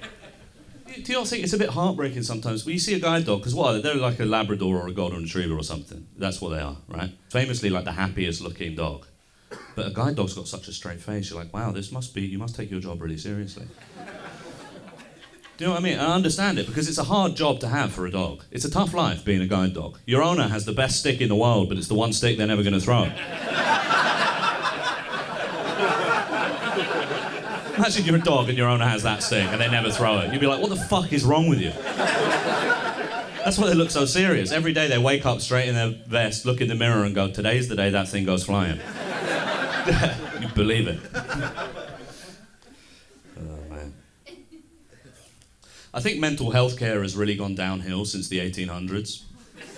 Do you not think it's a bit heartbreaking sometimes when you see a guide dog? Because what? They're like a Labrador or a Golden Retriever or something. That's what they are, right? Famously like the happiest looking dog. But a guide dog's got such a straight face. You're like, wow, you must take your job really seriously. Do you know what I mean? I understand it, because it's a hard job to have for a dog. It's a tough life being a guide dog. Your owner has the best stick in the world, but it's the one stick they're never going to throw. Imagine you're a dog and your owner has that stick and they never throw it. You'd be like, what the fuck is wrong with you? That's why they look so serious. Every day they wake up straight in their vest, look in the mirror and go, today's the day that thing goes flying. You believe it. I think mental health care has really gone downhill since the 1800s.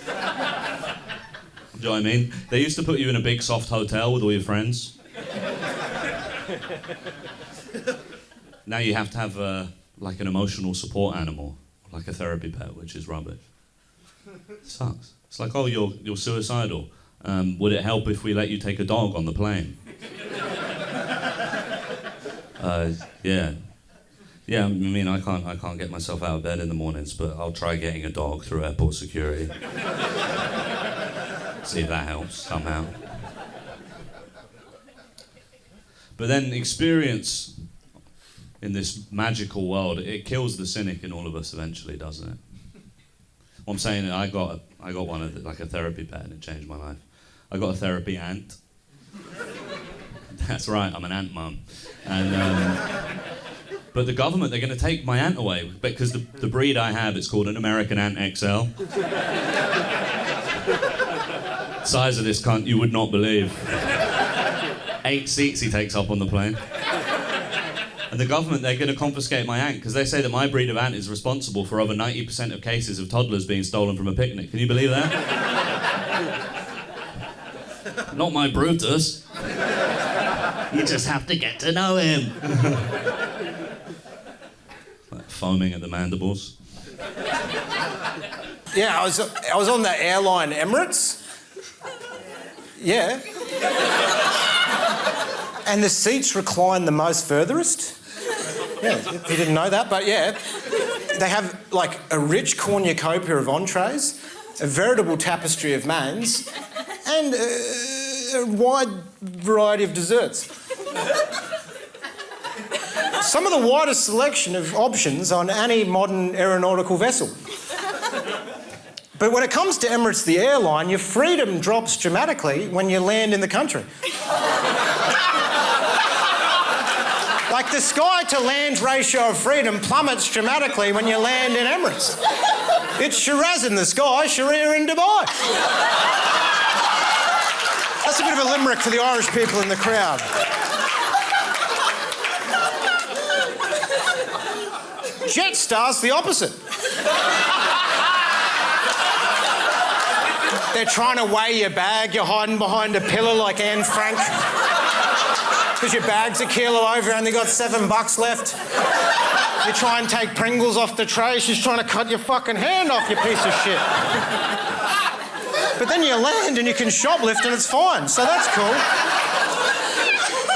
Do you know what I mean? They used to put you in a big soft hotel with all your friends. Now you have to have like an emotional support animal, like a therapy pet, which is rubbish. It sucks. It's like, oh, you're suicidal. Would it help if we let you take a dog on the plane? Yeah. Yeah, I mean, I can't get myself out of bed in the mornings, but I'll try getting a dog through airport security. See if that helps somehow. But then experience in this magical world, it kills the cynic in all of us eventually, doesn't it? Well, I'm saying I got one of like a therapy pet and it changed my life. I got a therapy ant. That's right, I'm an ant mum. And but the government, they're going to take my ant away because the breed I have, it's called an American Ant XL. Size of this cunt, you would not believe. 8 seats he takes up on the plane. And the government, they're going to confiscate my ant because they say that my breed of ant is responsible for over 90% of cases of toddlers being stolen from a picnic. Can you believe that? Not my Brutus. You just have to get to know him. Like foaming at the mandibles. Yeah, I was on that airline Emirates. Yeah. And the seats recline the most furthest. Yeah, you didn't know that, but yeah. They have like a rich cornucopia of entrees, a veritable tapestry of mains, and a wide variety of desserts. Some of the widest selection of options on any modern aeronautical vessel. But when it comes to Emirates, the airline, your freedom drops dramatically when you land in the country. Like the sky to land ratio of freedom plummets dramatically when you land in Emirates. It's Shiraz in the sky, Sharia in Dubai. That's a bit of a limerick for the Irish people in the crowd. Jetstar's the opposite. They're trying to weigh your bag, you're hiding behind a pillar like Anne Frank. Because your bag's a kilo over, only got $7 left. You try and take Pringles off the tray, she's trying to cut your fucking hand off, you piece of shit. But then you land and you can shoplift and it's fine, so that's cool.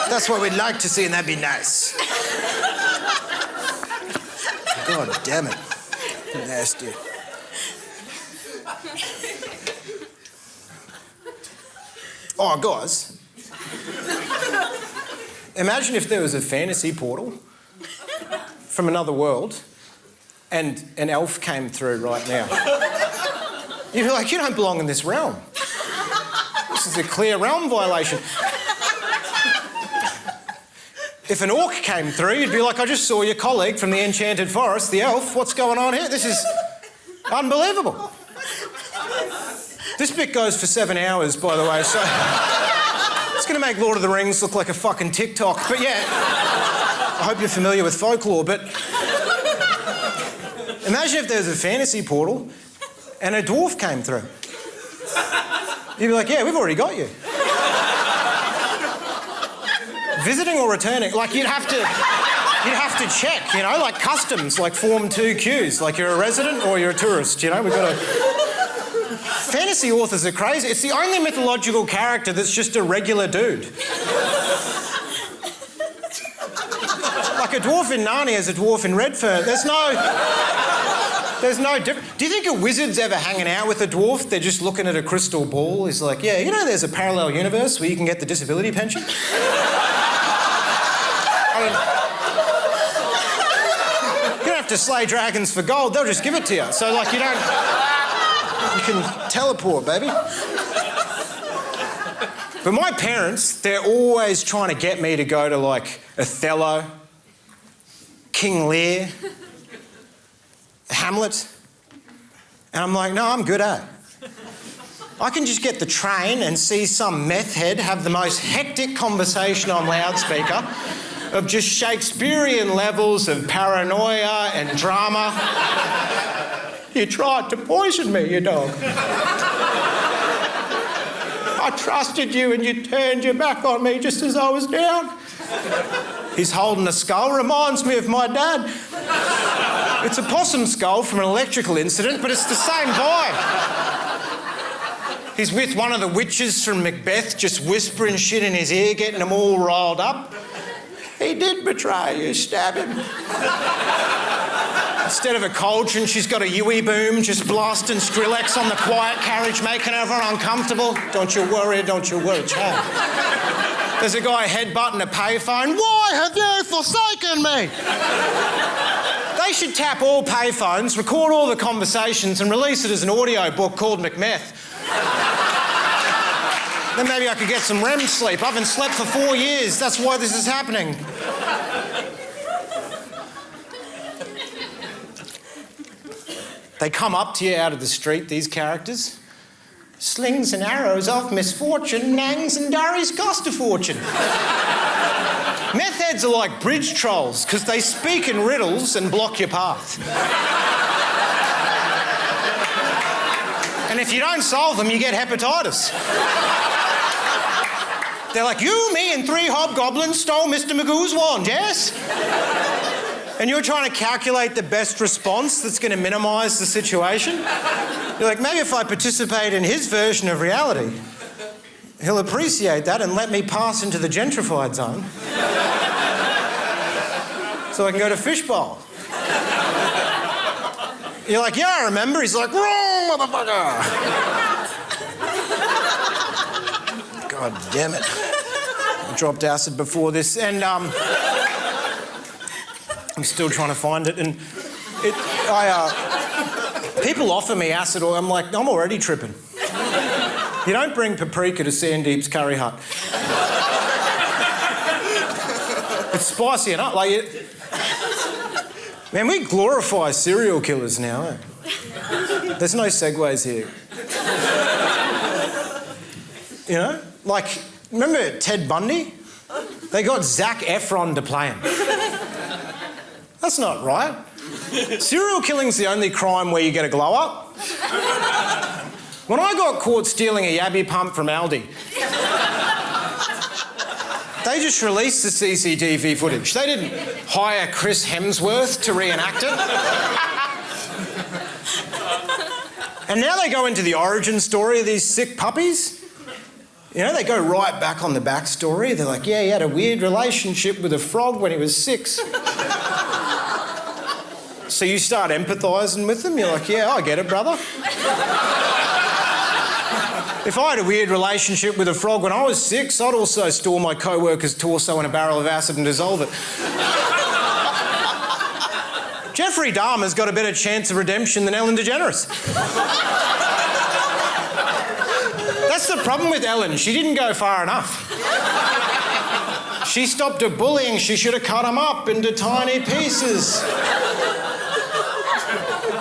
That's what we'd like to see and that'd be nice. God damn it. Nasty. Oh, guys. Imagine if there was a fantasy portal from another world and an elf came through right now. You'd be like, you don't belong in this realm. This is a clear realm violation. If an orc came through, you'd be like, I just saw your colleague from the Enchanted Forest, the elf. What's going on here? This is unbelievable. This bit goes for 7 hours, by the way, so it's going to make Lord of the Rings look like a fucking TikTok. But yeah, I hope you're familiar with folklore, but imagine if there's a fantasy portal and a dwarf came through. You'd be like, yeah, we've already got you. Visiting or returning, like you'd have to check, you know, like customs, like Form 2Qs, like you're a resident or you're a tourist, you know, we've got to... Fantasy authors are crazy. It's the only mythological character that's just a regular dude. Like a dwarf in Narnia is a dwarf in Redfern. There's no difference. Do you think a wizard's ever hanging out with a dwarf? They're just looking at a crystal ball. He's like, yeah, you know there's a parallel universe where you can get the disability pension? I mean, you don't have to slay dragons for gold. They'll just give it to you. So, like, you can teleport, baby. But my parents, they're always trying to get me to go to, like, Othello, King Lear, Hamlet. And I'm like, no, I'm good at it. I can just get the train and see some meth head have the most hectic conversation on loudspeaker of just Shakespearean levels of paranoia and drama. You tried to poison me, you dog. I trusted you and you turned your back on me just as I was down. He's holding a skull, reminds me of my dad. It's a possum skull from an electrical incident, but it's the same vibe. He's with one of the witches from Macbeth, just whispering shit in his ear, getting them all riled up. He did betray you, stab him. Instead of a cauldron, she's got a Yui boom, just blasting Skrillex on the quiet carriage, making everyone uncomfortable. Don't you worry, child. There's a guy headbutting a payphone. Why have you forsaken me? They should tap all payphones, record all the conversations and release it as an audio book called McMeth. Then maybe I could get some REM sleep. I haven't slept for 4 years. That's why this is happening. They come up to you out of the street, these characters. Slings and arrows of misfortune, nangs and durries cost a fortune. Meth heads are like bridge trolls because they speak in riddles and block your path. And if you don't solve them, you get hepatitis. They're like, you, me, and 3 hobgoblins stole Mr. Magoo's wand, yes? And you're trying to calculate the best response that's going to minimise the situation. You're like, maybe if I participate in his version of reality, he'll appreciate that and let me pass into the gentrified zone. So I can go to Fishbowl. You're like, yeah, I remember. He's like, wrong, motherfucker. God damn it. I dropped acid before this and I'm still trying to find it and people offer me acid oil. I'm like, I'm already tripping. You don't bring paprika to Sandeep's Curry Hut. It's spicy enough. Like, man, we glorify serial killers now. Eh? There's no segues here. You know, like, remember Ted Bundy? They got Zac Efron to play him. That's not right. Serial killing's the only crime where you get a glow up. When I got caught stealing a Yabby pump from Aldi, they just released the CCTV footage. They didn't hire Chris Hemsworth to reenact it. And now they go into the origin story of these sick puppies. You know, they go right back on the backstory. They're like, yeah, he had a weird relationship with a frog when he was 6. So you start empathising with them. You're like, yeah, I get it, brother. If I had a weird relationship with a frog when I was 6, I'd also store my co-worker's torso in a barrel of acid and dissolve it. Jeffrey Dahmer's got a better chance of redemption than Ellen DeGeneres. That's the problem with Ellen. She didn't go far enough. She stopped her bullying. She should have cut him up into tiny pieces.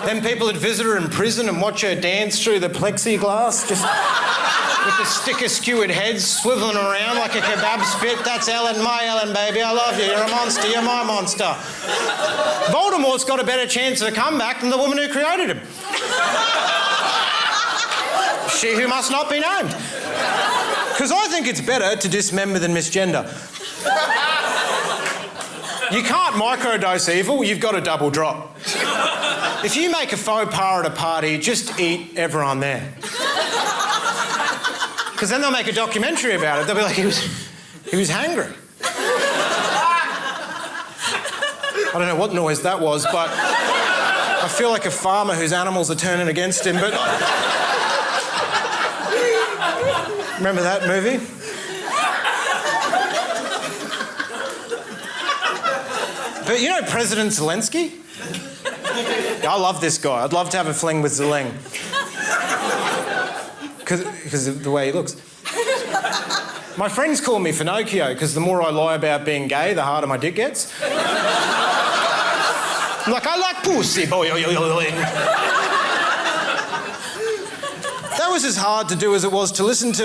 Then people would visit her in prison and watch her dance through the plexiglass, just with the sticker-skewered heads swiveling around like a kebab spit. That's Ellen, my Ellen, baby. I love you. You're a monster. You're my monster. Voldemort's got a better chance of a comeback than the woman who created him. She who must not be named. Because I think it's better to dismember than misgender. You can't microdose evil. You've got to double drop. If you make a faux pas at a party, just eat everyone there. Because then they'll make a documentary about it. They'll be like, he was hangry. I don't know what noise that was, but I feel like a farmer whose animals are turning against him, but... Remember that movie? But you know President Zelensky? I love this guy. I'd love to have a fling with Zeleng. Because of the way he looks. My friends call me Finocchio because the more I lie about being gay, the harder my dick gets. I'm like, I like pussy, boy. That was as hard to do as it was to listen to.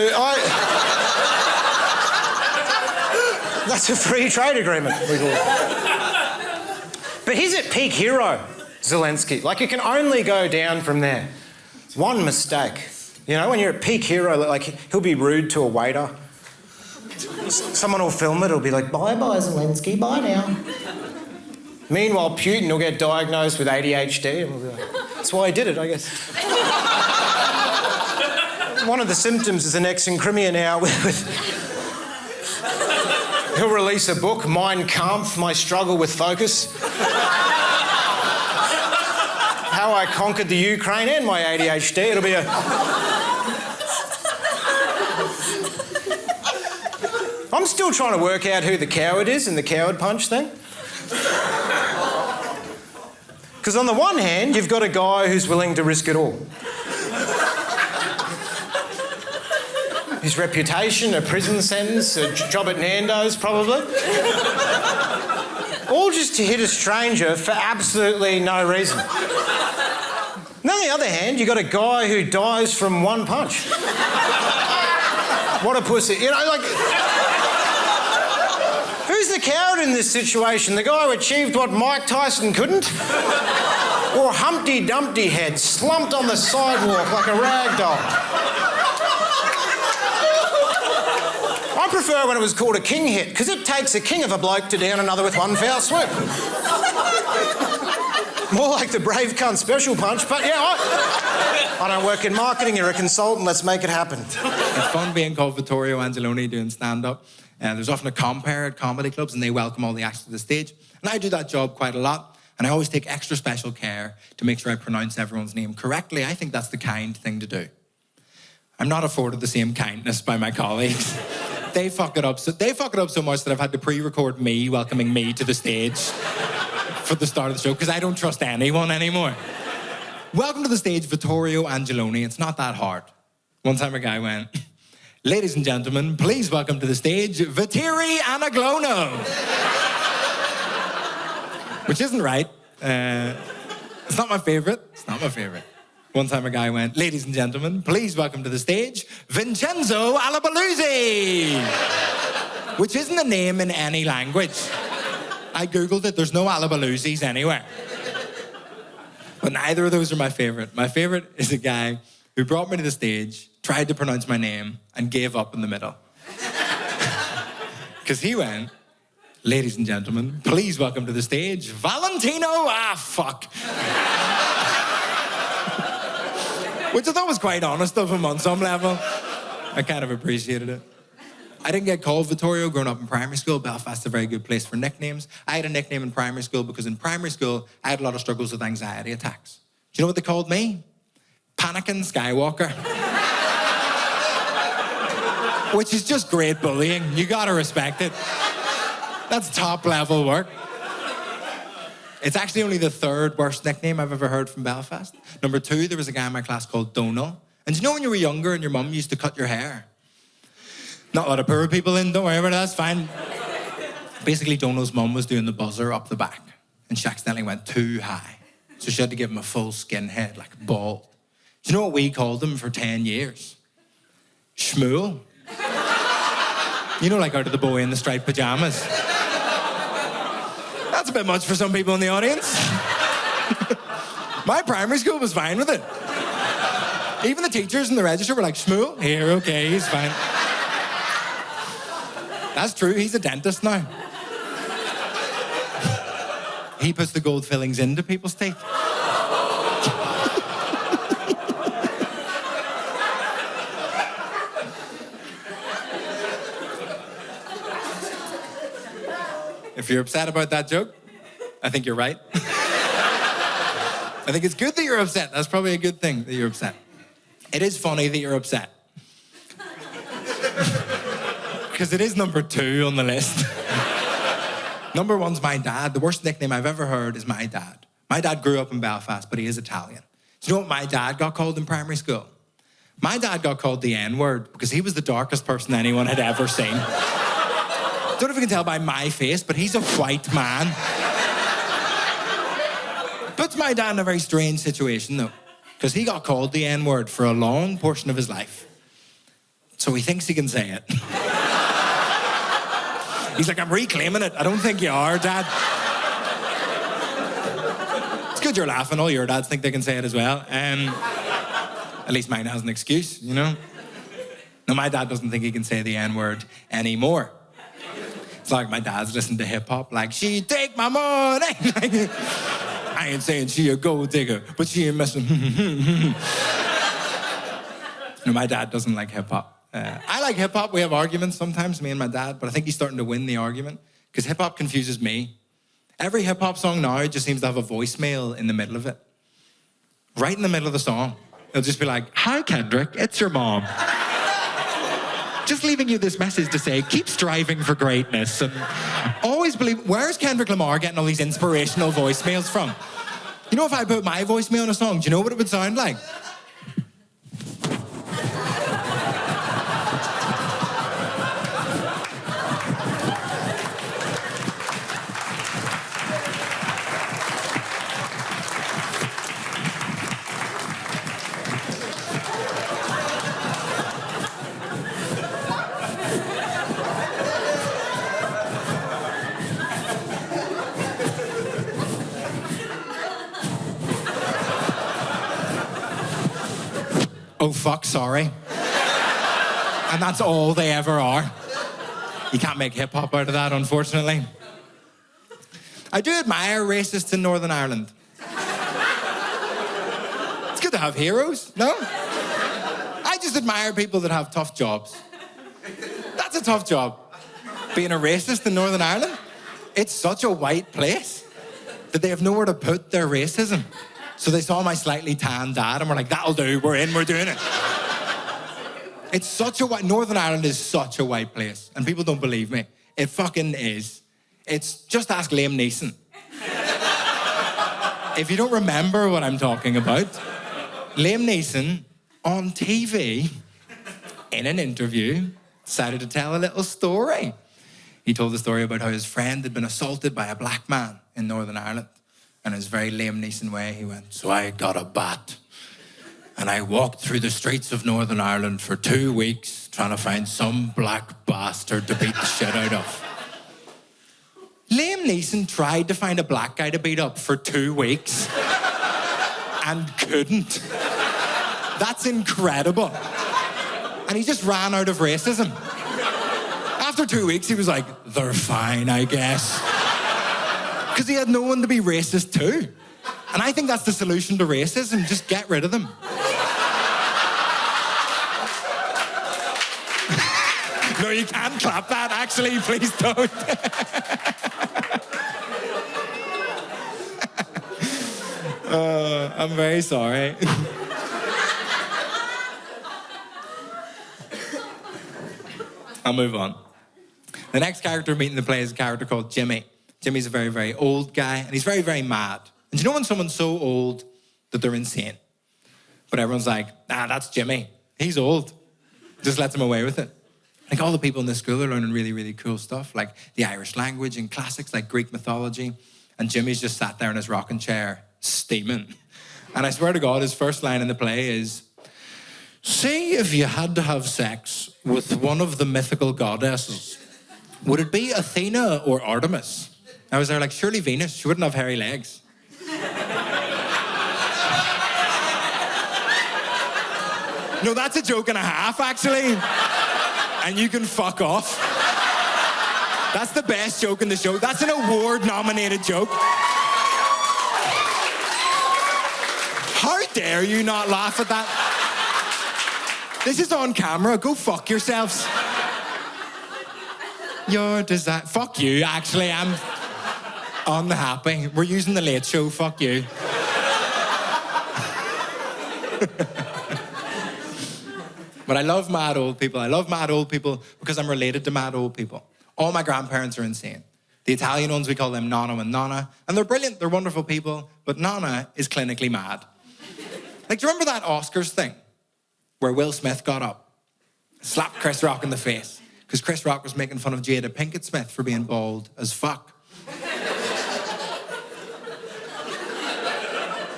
That's a free trade agreement, we call it. But he's at peak hero, Zelensky. Like, it can only go down from there. One mistake. You know, when you're at peak hero, like, he'll be rude to a waiter. Someone will film it, it'll be like, bye-bye, Zelensky, bye now. Meanwhile, Putin will get diagnosed with ADHD, and we'll be like, that's why he did it, I guess. One of the symptoms is an ex in Crimea now he'll release a book, Mein Kampf, My Struggle with Focus. How I conquered the Ukraine and my ADHD. It'll be a... I'm still trying to work out who the coward is in the coward punch thing. Because on the one hand, you've got a guy who's willing to risk it all. His reputation, a prison sentence, a job at Nando's, probably. All just to hit a stranger for absolutely no reason. And on the other hand, you've got a guy who dies from one punch. What a pussy. You know, like... Who Who's the coward in this situation? The guy who achieved what Mike Tyson couldn't? Or Humpty Dumpty head slumped on the sidewalk like a rag doll? I prefer when it was called a king hit, because it takes a king of a bloke to down another with one foul swoop. More like the brave cunt special punch, but yeah, I don't work in marketing, you're a consultant, let's make it happen. It's fun being called Vittorio Angelone doing stand-up. There's often a compere at comedy clubs and they welcome all the acts to the stage. And I do that job quite a lot. And I always take extra special care to make sure I pronounce everyone's name correctly. I think that's the kind thing to do. I'm not afforded the same kindness by my colleagues. They fuck it up so much that I've had to pre-record me welcoming me to the stage for the start of the show because I don't trust anyone anymore. Welcome to the stage, Vittorio Angelone. It's not that hard. One time a guy went, "Ladies and gentlemen, please welcome to the stage, Vittorio Angelone." Which isn't right. It's not my favorite. It's not my favorite. One time a guy went, "Ladies and gentlemen, please welcome to the stage, Vincenzo Alabaluzzi." Which isn't a name in any language. I Googled it, there's no Alabaluzzis anywhere. But neither of those are my favorite. My favorite is a guy who brought me to the stage, tried to pronounce my name, and gave up in the middle. Because he went, "Ladies and gentlemen, please welcome to the stage, Valentino, Which I thought was quite honest of him on some level. I kind of appreciated it. I didn't get called Vittorio growing up in primary school. Belfast's a very good place for nicknames. I had a nickname in primary school because in primary school, I had a lot of struggles with anxiety attacks. Do you know what they called me? Panicking Skywalker. Which is just great bullying. You gotta respect it. That's top level work. It's actually only the third worst nickname I've ever heard from Belfast. Number 2, there was a guy in my class called Donal. And do you know when you were younger and your mum used to cut your hair? Not a lot of poor people in, don't worry about it, that's fine. Basically, Donal's mum was doing the buzzer up the back and she accidentally went too high. So she had to give him a full skinhead, like bald. Do you know what we called him for 10 years? Shmuel. You know, like out of the boy in the striped pajamas. That's a bit much for some people in the audience. My primary school was fine with it. Even the teachers in the register were like, "Shmuel, here, okay, he's fine." That's true, he's a dentist now. He puts the gold fillings into people's teeth. If you're upset about that joke, I think you're right. I think it's good that you're upset. That's probably a good thing that you're upset. It is funny that you're upset. Because it is number 2 on the list. Number 1's my dad. The worst nickname I've ever heard is my dad. My dad grew up in Belfast, but he is Italian. Do you know what my dad got called in primary school? My dad got called the N-word because he was the darkest person anyone had ever seen. I don't know if you can tell by my face, but he's a white man. Puts my dad in a very strange situation, though, because he got called the N-word for a long portion of his life. So he thinks he can say it. He's like, "I'm reclaiming it. I don't think you are, Dad." It's good you're laughing. All your dads think they can say it as well. At least mine has an excuse, you know? No, my dad doesn't think he can say the N-word anymore. It's like my dad's listening to hip-hop, like, "She take my money." I ain't saying she a gold digger, but she ain't messing. No, my dad doesn't like hip-hop. I like hip-hop. We have arguments sometimes, me and my dad, but I think he's starting to win the argument because hip-hop confuses me. Every hip-hop song now just seems to have a voicemail in the middle of it. Right in the middle of the song. It'll just be like, "Hi, Kendrick, it's your mom. Just leaving you this message to say, keep striving for greatness and always believe." Where's Kendrick Lamar getting all these inspirational voicemails from? You know, if I put my voicemail in a song, do you know what it would sound like? oh fuck, sorry. And that's all they ever are. You can't make hip-hop out of that, unfortunately. I do admire racists in Northern Ireland. It's good to have heroes, no? I just admire people that have tough jobs. That's a tough job. Being a racist in Northern Ireland, it's such a white place that they have nowhere to put their racism. So they saw my slightly tan dad and were like, that'll do, we're in, we're doing it. It's such a white... Northern Ireland is such a white place. And people don't believe me. It fucking is. It's... Just ask Liam Neeson. If you don't remember what I'm talking about, Liam Neeson, on TV, in an interview, decided to tell a little story. He told the story about how his friend had been assaulted by a black man in Northern Ireland. And in his very Liam Neeson way, he went, so I got a bat. And I walked through the streets of Northern Ireland for 2 weeks trying to find some black bastard to beat the shit out of. Liam Neeson tried to find a black guy to beat up for 2 weeks and couldn't. That's incredible. And he just ran out of racism. After 2 weeks, he was like, they're fine, I guess. Because he had no one to be racist to. And I think that's the solution to racism. Just get rid of them. No, you can't clap that, actually. Please don't. I'm very sorry. I'll move on. The next character we're meeting in the play is a character called Jimmy. Jimmy's a very, very old guy, and he's very, very mad. And you know when someone's so old that they're insane? But everyone's like, nah, that's Jimmy. He's old. Just lets him away with it. Like all the people in this school are learning really, really cool stuff, like the Irish language and classics like Greek mythology. And Jimmy's just sat there in his rocking chair, steaming. And I swear to God, his first line in the play is, say if you had to have sex with one of the mythical goddesses, would it be Athena or Artemis? I was there like, surely Venus, she wouldn't have hairy legs. No, that's a joke and a half, actually. And you can fuck off. That's the best joke in the show. That's an award-nominated joke. How dare you not laugh at that? This is on camera. Go fuck yourselves. Your design... Fuck you, actually. I'm unhappy. We're using the Late Show. Fuck you. But I love mad old people. I love mad old people because I'm related to mad old people. All my grandparents are insane. The Italian ones, we call them Nonno and Nonna. And they're brilliant. They're wonderful people. But Nonna is clinically mad. Like, do you remember that Oscars thing? Where Will Smith got up, slapped Chris Rock in the face. Because Chris Rock was making fun of Jada Pinkett Smith for being bald as fuck.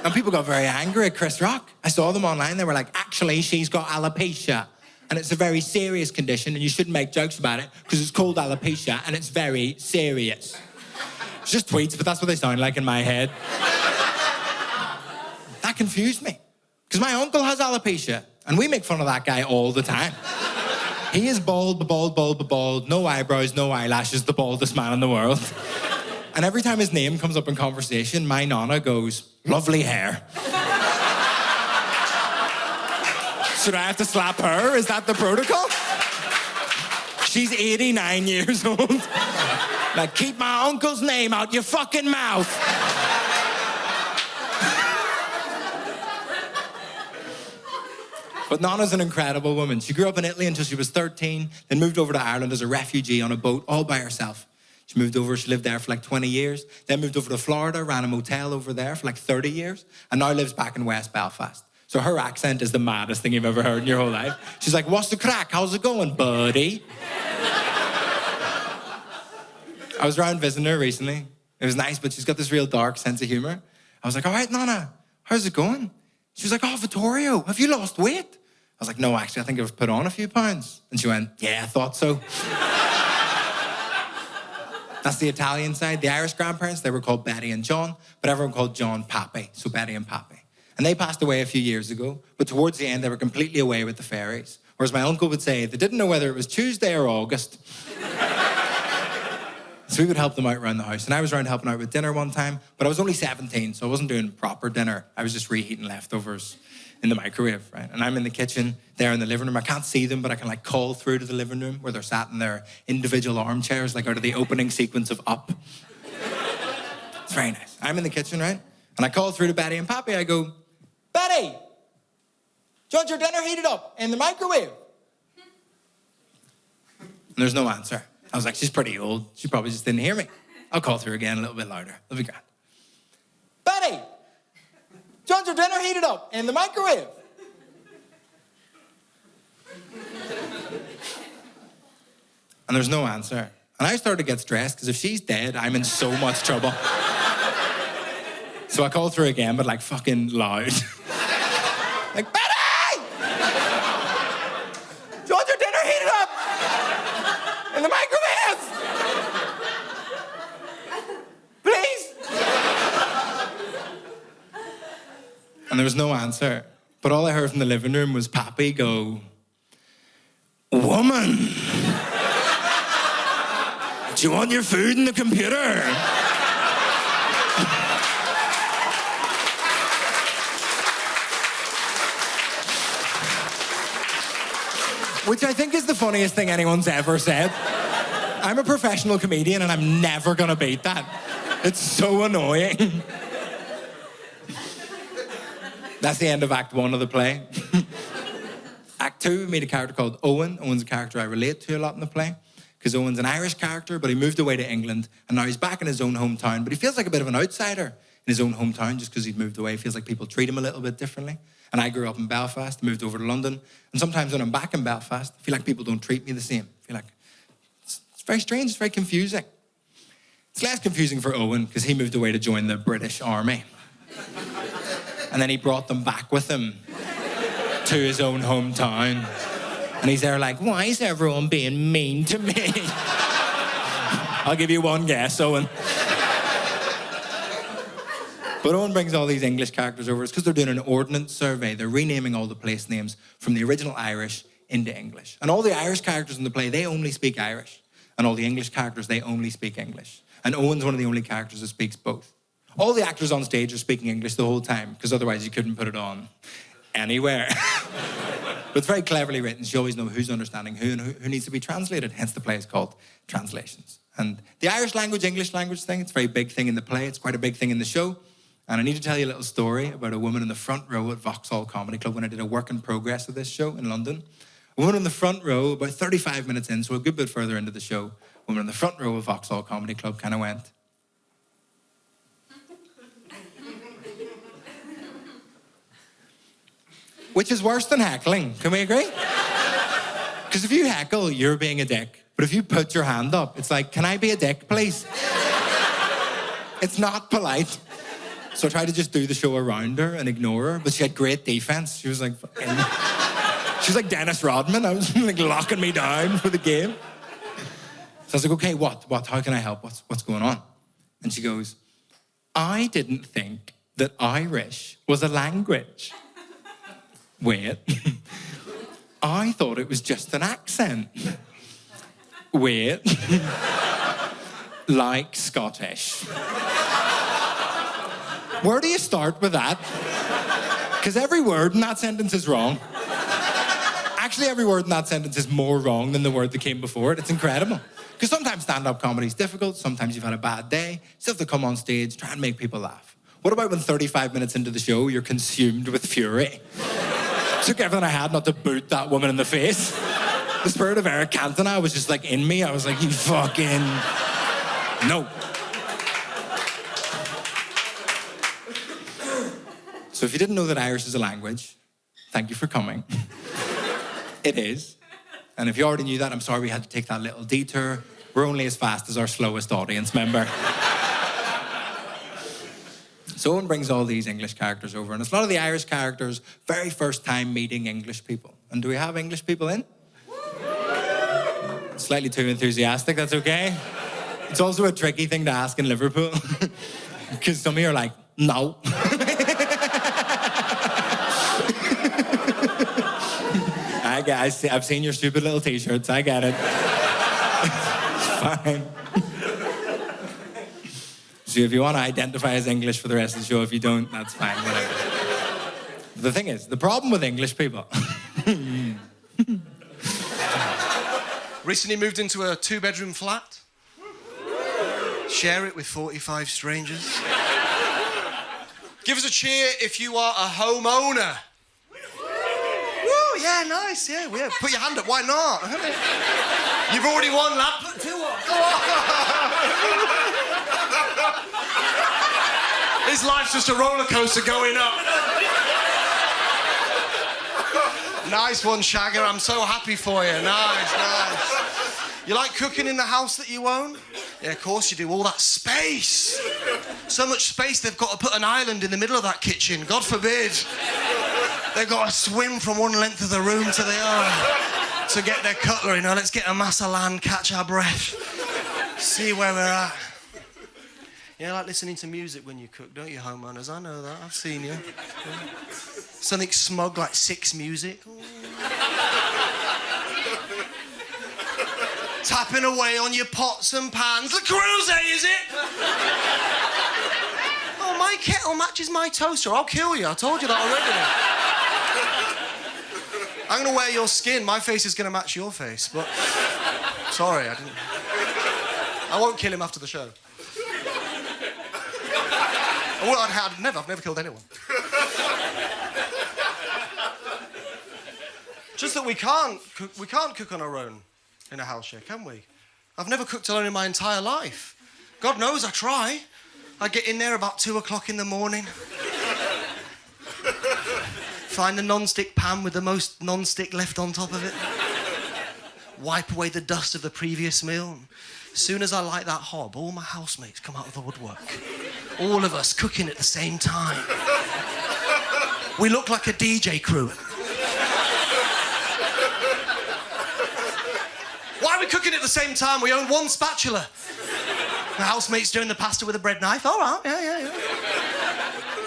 And people got very angry at Chris Rock. I saw them online. They were like, actually, she's got alopecia. And it's a very serious condition, and you shouldn't make jokes about it because it's called alopecia, and it's very serious. It's just tweets, but that's what they sound like in my head. That confused me. Because my uncle has alopecia, and we make fun of that guy all the time. He is bald, no eyebrows, no eyelashes, the baldest man in the world. And every time his name comes up in conversation, my nonna goes, lovely hair. Should I have to slap her? Is that the protocol? She's 89 years old. Like, keep my uncle's name out your fucking mouth. But Nana's an incredible woman. She grew up in Italy until she was 13, then moved over to Ireland as a refugee on a boat all by herself. She moved over, she lived there for like 20 years, then moved over to Florida, ran a motel over there for like 30 years, and now lives back in West Belfast. So her accent is the maddest thing you've ever heard in your whole life. She's like, what's the crack? How's it going, buddy? I was around visiting her recently. It was nice, but she's got this real dark sense of humor. I was like, all right, Nana, how's it going? She was like, oh, Vittorio, have you lost weight? I was like, no, actually, I think I've put on a few pounds. And she went, yeah, I thought so. That's the Italian side. The Irish grandparents, they were called Betty and John, but everyone called John Pappy, so Betty and Pappy. And they passed away a few years ago, but towards the end, they were completely away with the fairies. Whereas my uncle would say they didn't know whether it was Tuesday or August. So we would help them out around the house. And I was around helping out with dinner one time, but I was only 17, so I wasn't doing proper dinner. I was just reheating leftovers in the microwave, right? And I'm in the kitchen, they're in the living room. I can't see them, but I can like call through to the living room where they're sat in their individual armchairs, like out of the opening sequence of Up. It's very nice. I'm in the kitchen, right? And I call through to Betty and Pappy. I go, Betty, do you want your dinner heated up in the microwave? And there's no answer. I was like, she's pretty old. She probably just didn't hear me. I'll call through again a little bit louder. It'll be grand. Betty, do you want your dinner heated up in the microwave? And there's no answer. And I started to get stressed because if she's dead, I'm in so much trouble. So I called through again, but like fucking loud. Like, Betty! Do you want your dinner heated up in the microwave? Please? And there was no answer. But all I heard from the living room was Pappy go, woman, do you want your food in the computer? Which I think is the funniest thing anyone's ever said. I'm a professional comedian and I'm never gonna beat that. It's so annoying. That's the end of Act 1 of the play. Act 2, we meet a character called Owen. Owen's a character I relate to a lot in the play, because Owen's an Irish character, but he moved away to England, and now he's back in his own hometown, but he feels like a bit of an outsider in his own hometown just because he's moved away. He feels like people treat him a little bit differently. And I grew up in Belfast, moved over to London, and sometimes when I'm back in Belfast, I feel like people don't treat me the same. I feel like it's very strange, it's very confusing. It's less confusing for Owen, because he moved away to join the British Army. And then he brought them back with him to his own hometown. And he's there like, why is everyone being mean to me? I'll give you one guess, Owen. But Owen brings all these English characters over. It's because they're doing an ordnance survey. They're renaming all the place names from the original Irish into English. And all the Irish characters in the play, they only speak Irish. And all the English characters, they only speak English. And Owen's one of the only characters that speaks both. All the actors on stage are speaking English the whole time, because otherwise you couldn't put it on anywhere. But it's very cleverly written, so you always know who's understanding who and who needs to be translated. Hence the play is called Translations. And the Irish language, English language thing, it's a very big thing in the play. It's quite a big thing in the show. And I need to tell you a little story about a woman in the front row at Vauxhall Comedy Club when I did a work in progress of this show in London. A woman in the front row, about 35 minutes in, so a good bit further into the show, a woman in the front row of Vauxhall Comedy Club kind of went, which is worse than heckling, can we agree? Because if you heckle, you're being a dick. But if you put your hand up, it's like, can I be a dick, please? It's not polite. So I tried to just do the show around her and ignore her, but she had great defense. She was like Dennis Rodman. I was like locking me down for the game. So I was like, okay, what? How can I help? What's going on? And she goes, I didn't think that Irish was a language. Wait. I thought it was just an accent. Wait. Like Scottish. Where do you start with that? Because every word in that sentence is wrong. Actually, every word in that sentence is more wrong than the word that came before it. It's incredible. Because sometimes stand-up comedy is difficult. Sometimes you've had a bad day. You still have to come on stage, try and make people laugh. What about when 35 minutes into the show, you're consumed with fury? Took everything I had not to boot that woman in the face. The spirit of Eric Cantona was just like in me. I was like, you fucking... No. So if you didn't know that Irish is a language, thank you for coming. It is. And if you already knew that, I'm sorry we had to take that little detour. We're only as fast as our slowest audience member. So Owen brings all these English characters over, and it's a lot of the Irish characters' very first time meeting English people. And do we have English people in? Slightly too enthusiastic, that's okay. It's also a tricky thing to ask in Liverpool, because some of you are like, no. I've seen your stupid little t-shirts. I get it. It's fine. So if you want to identify as English for the rest of the show, if you don't, that's fine. Whatever. The thing is, the problem with English people... Recently moved into a 2-bedroom flat. Share it with 45 strangers. Give us a cheer if you are a homeowner. Woo, yeah, nice, yeah. Put your hand up, why not? You've already won, lad. Put 2 up. His life's just a roller coaster going up. Nice one, Shagger. I'm so happy for you. Nice. You like cooking in the house that you own? Yeah, of course you do. All that space. So much space they've got to put an island in the middle of that kitchen. God forbid. They've got to swim from one length of the room to the other to get their cutlery. Now let's get a mass of land, catch our breath, see where we're at. You like listening to music when you cook, don't you, homeowners? I know that. I've seen you. Yeah. Something smug like 6 music. Tapping away on your pots and pans. The Cruze, is it? Oh, my kettle matches my toaster. I'll kill you. I told you that already. I'm going to wear your skin. My face is going to match your face. But sorry, I won't kill him after the show. Well, I've never killed anyone. Just that we can't cook on our own in a house share, can we? I've never cooked alone in my entire life. God knows I try. I get in there about 2 o'clock in the morning. Find the non-stick pan with the most non-stick left on top of it. Wipe away the dust of the previous meal. As soon as I light that hob, all my housemates come out of the woodwork. All of us cooking at the same time. We look like a DJ crew. Why are we cooking at the same time? We own 1 spatula. The housemate's doing the pasta with a bread knife. All right, yeah.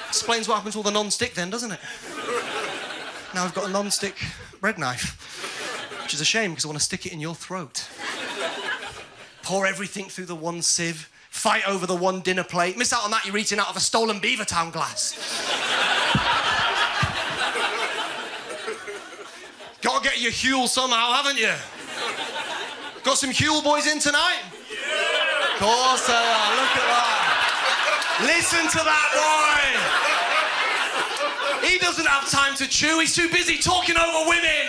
Explains what happens to all the non-stick then, doesn't it? Now I've got a non-stick bread knife, which is a shame because I want to stick it in your throat. Pour everything through the 1 sieve. Fight over the 1 dinner plate. Miss out on that, you're eating out of a stolen Beavertown glass. Gotta get your Huel somehow, haven't you? Got some Huel boys in tonight? Yeah! Of course they are, look at that. Listen to that boy! He doesn't have time to chew, he's too busy talking over women.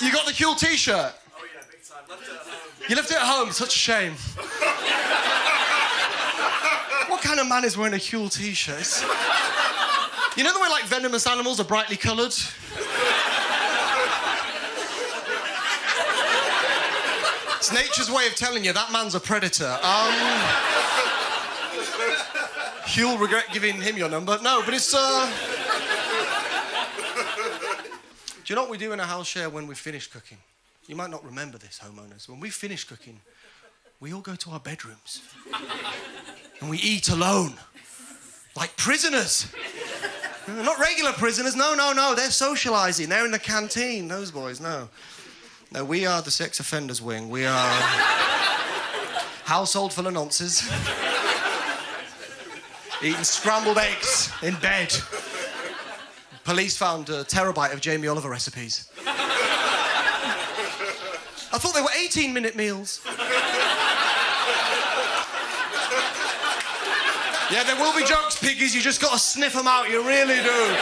You got the Huel t-shirt? Oh yeah, big time. Left it at home. You left it at home? Such a shame. What kind of man is wearing a Huel t-shirt? You know the way like venomous animals are brightly coloured? It's nature's way of telling you that man's a predator. Huel regret giving him your number. No, but it's Do you know what we do in a house share when we finish cooking? You might not remember this, homeowners. When we finish cooking, we all go to our bedrooms. And we eat alone. Like prisoners. Not regular prisoners, no. They're socialising. They're in the canteen, those boys, no. No, we are the sex offenders wing. We are household full of nonces. Eating scrambled eggs in bed. Police found a terabyte of Jamie Oliver recipes. I thought they were 18-minute meals. Yeah, there will be jokes, piggies. You just got to sniff them out. You really do.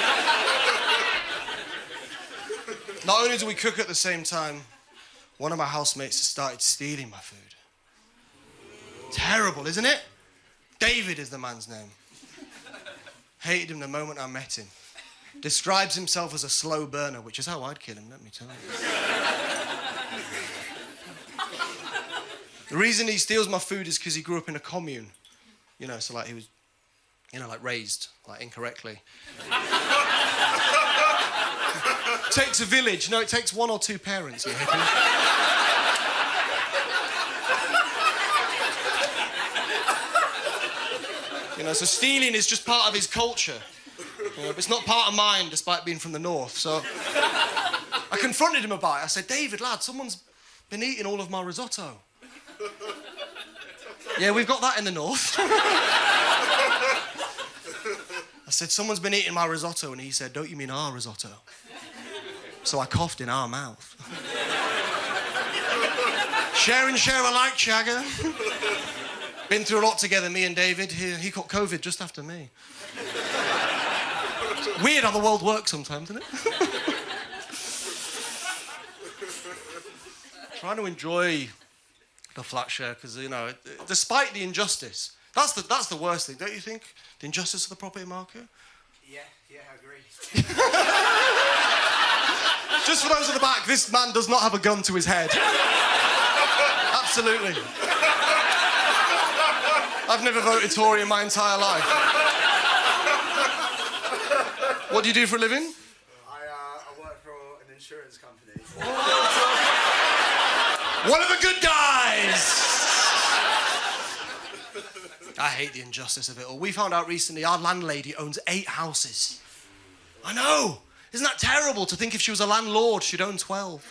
Not only do we cook at the same time, one of my housemates has started stealing my food. Terrible, isn't it? David is the man's name. Hated him the moment I met him. Describes himself as a slow burner, which is how I'd kill him, let me tell you. The reason he steals my food is because he grew up in a commune. You know, so like he was, like raised, like incorrectly. Takes a village. No, it takes 1 or 2 parents, you hippie. You know, so stealing is just part of his culture. You know, but it's not part of mine, despite being from the north. So I confronted him about it. I said, David, lad, someone's been eating all of my risotto. Yeah, we've got that in the north. I said, someone's been eating my risotto, and he said, don't you mean our risotto? So I coughed in our mouth. Share and share alike, Shagger. Been through a lot together, me and David. He caught COVID just after me. Weird how the world works sometimes, isn't it? Trying to enjoy the flat share, because, you know, despite the injustice, that's the worst thing, don't you think? The injustice of the property market? Yeah, I agree. Just for those at the back, this man does not have a gun to his head. Absolutely. I've never voted Tory in my entire life. What do you do for a living? I work for an insurance company. One of the good guys! I hate the injustice of it all. We found out recently our landlady owns 8 houses. I know! Isn't that terrible to think if she was a landlord, she'd own 12?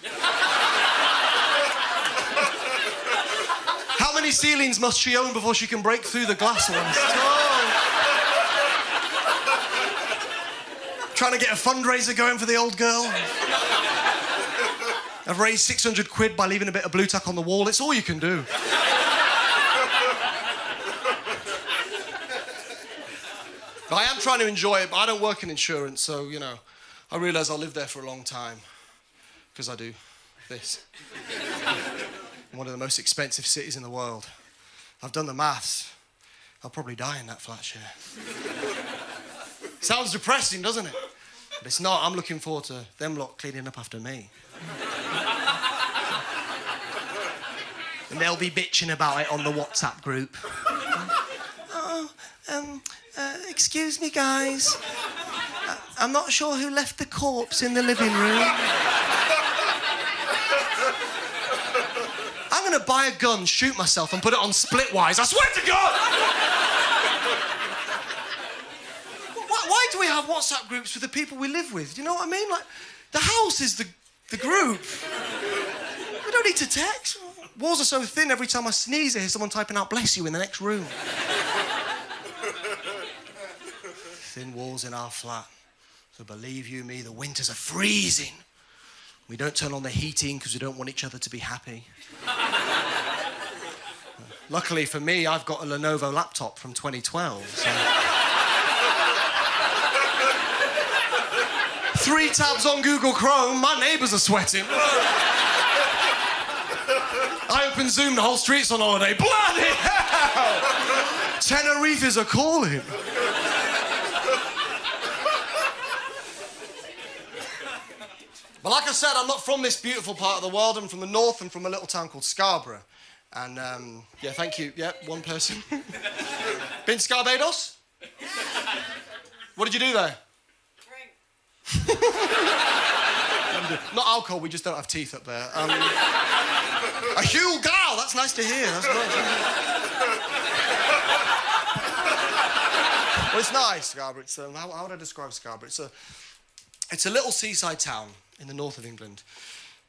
How many ceilings must she own before she can break through the glass ones? Trying to get a fundraiser going for the old girl. I've raised 600 quid by leaving a bit of blue tack on the wall. It's all you can do. I am trying to enjoy it, but I don't work in insurance, so, you know, I realise I'll live there for a long time. Because I do this. In one of the most expensive cities in the world. I've done the maths. I'll probably die in that flat share. Sounds depressing, doesn't it? But it's not. I'm looking forward to them lot cleaning up after me. And they'll be bitching about it on the WhatsApp group. Excuse me, guys. I'm not sure who left the corpse in the living room. I'm gonna buy a gun, shoot myself, and put it on Splitwise. I swear to God! Why do we have WhatsApp groups for the people we live with? Do you know what I mean? Like, the house is the group. We don't need to text. Walls are so thin, every time I sneeze, I hear someone typing out "bless you" in the next room. Thin walls in our flat. So believe you me, the winters are freezing. We don't turn on the heating because we don't want each other to be happy. Luckily for me, I've got a Lenovo laptop from 2012. So 3 tabs on Google Chrome, my neighbours are sweating. I open Zoom, the whole street's on holiday. Bloody hell! Tenerife's are calling. But like I said, I'm not from this beautiful part of the world. I'm from the north and from a little town called Scarborough. And, yeah, thank you. Yeah, one person. Been to Barbados? What did you do there? Drink. Not alcohol, we just don't have teeth up there. A Huel gal, that's nice to hear. That's nice. Well, it's nice, Scarborough. It's, how would I describe Scarborough? It's a little seaside town in the north of England.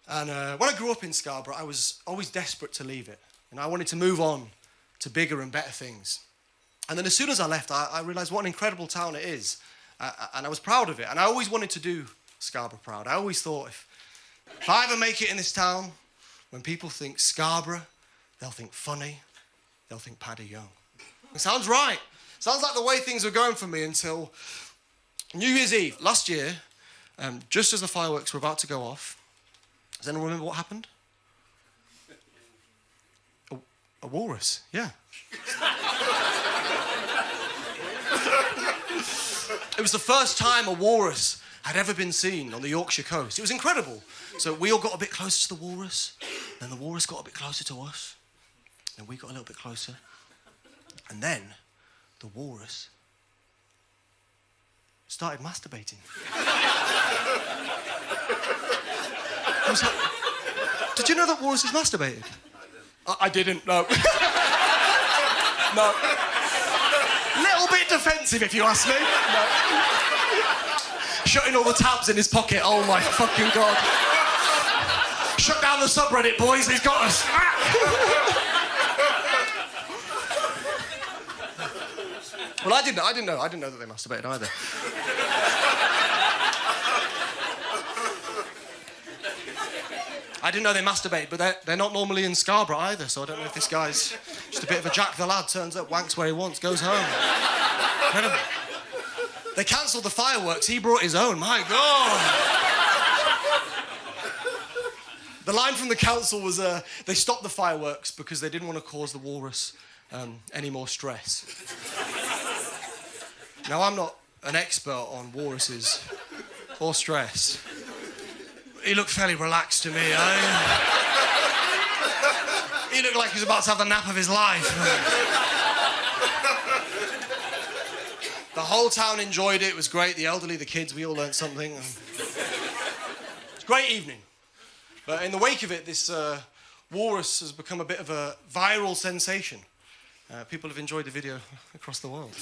And when I grew up in Scarborough, I was always desperate to leave it. And I wanted to move on to bigger and better things. And then as soon as I left, I realised what an incredible town it is. And I was proud of it. And I always wanted to do Scarborough proud. I always thought if I ever make it in this town, when people think Scarborough, they'll think funny, they'll think Paddy Young. It sounds right. Sounds like the way things were going for me until New Year's Eve last year, just as the fireworks were about to go off. Does anyone remember what happened? A walrus, yeah. It was the first time a walrus had ever been seen on the Yorkshire coast. It was incredible. So we all got a bit closer to the walrus, then the walrus got a bit closer to us, then we got a little bit closer, and then the walrus started masturbating. Did you know that walruses masturbated? I didn't, no. No. Little bit defensive, if you ask me. No. Shutting all the tabs in his pocket. Oh my fucking God. Shut down the subreddit, boys. He's got us. Well, I didn't know that they masturbated either. I didn't know they masturbated, but they're not normally in Scarborough either, so I don't know if this guy's just a bit of a Jack the Lad, turns up, wanks where he wants, goes home. Incredible. They cancelled the fireworks, he brought his own, my God. The line from the council was, they stopped the fireworks because they didn't want to cause the walrus any more stress. Now, I'm not an expert on walruses or stress. He looked fairly relaxed to me. He looked like he was about to have the nap of his life. The whole town enjoyed it. It was great. The elderly, the kids, we all learned something. It's a great evening. But in the wake of it, this walrus has become a bit of a viral sensation. People have enjoyed the video across the world.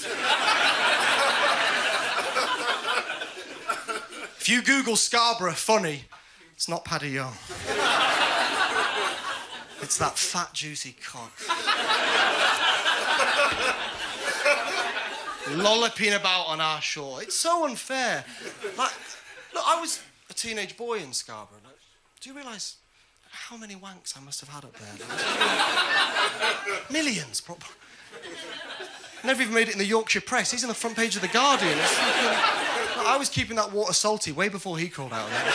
If you Google Scarborough funny, it's not Paddy Young. It's that fat, juicy cock. Lolloping about on our shore. It's so unfair. Like, look, I was a teenage boy in Scarborough. Like, do you realise how many wanks I must have had up there? Like, millions, probably. Never even made it in the Yorkshire Press. He's on the front page of the Guardian. I was keeping that water salty way before he crawled out of there.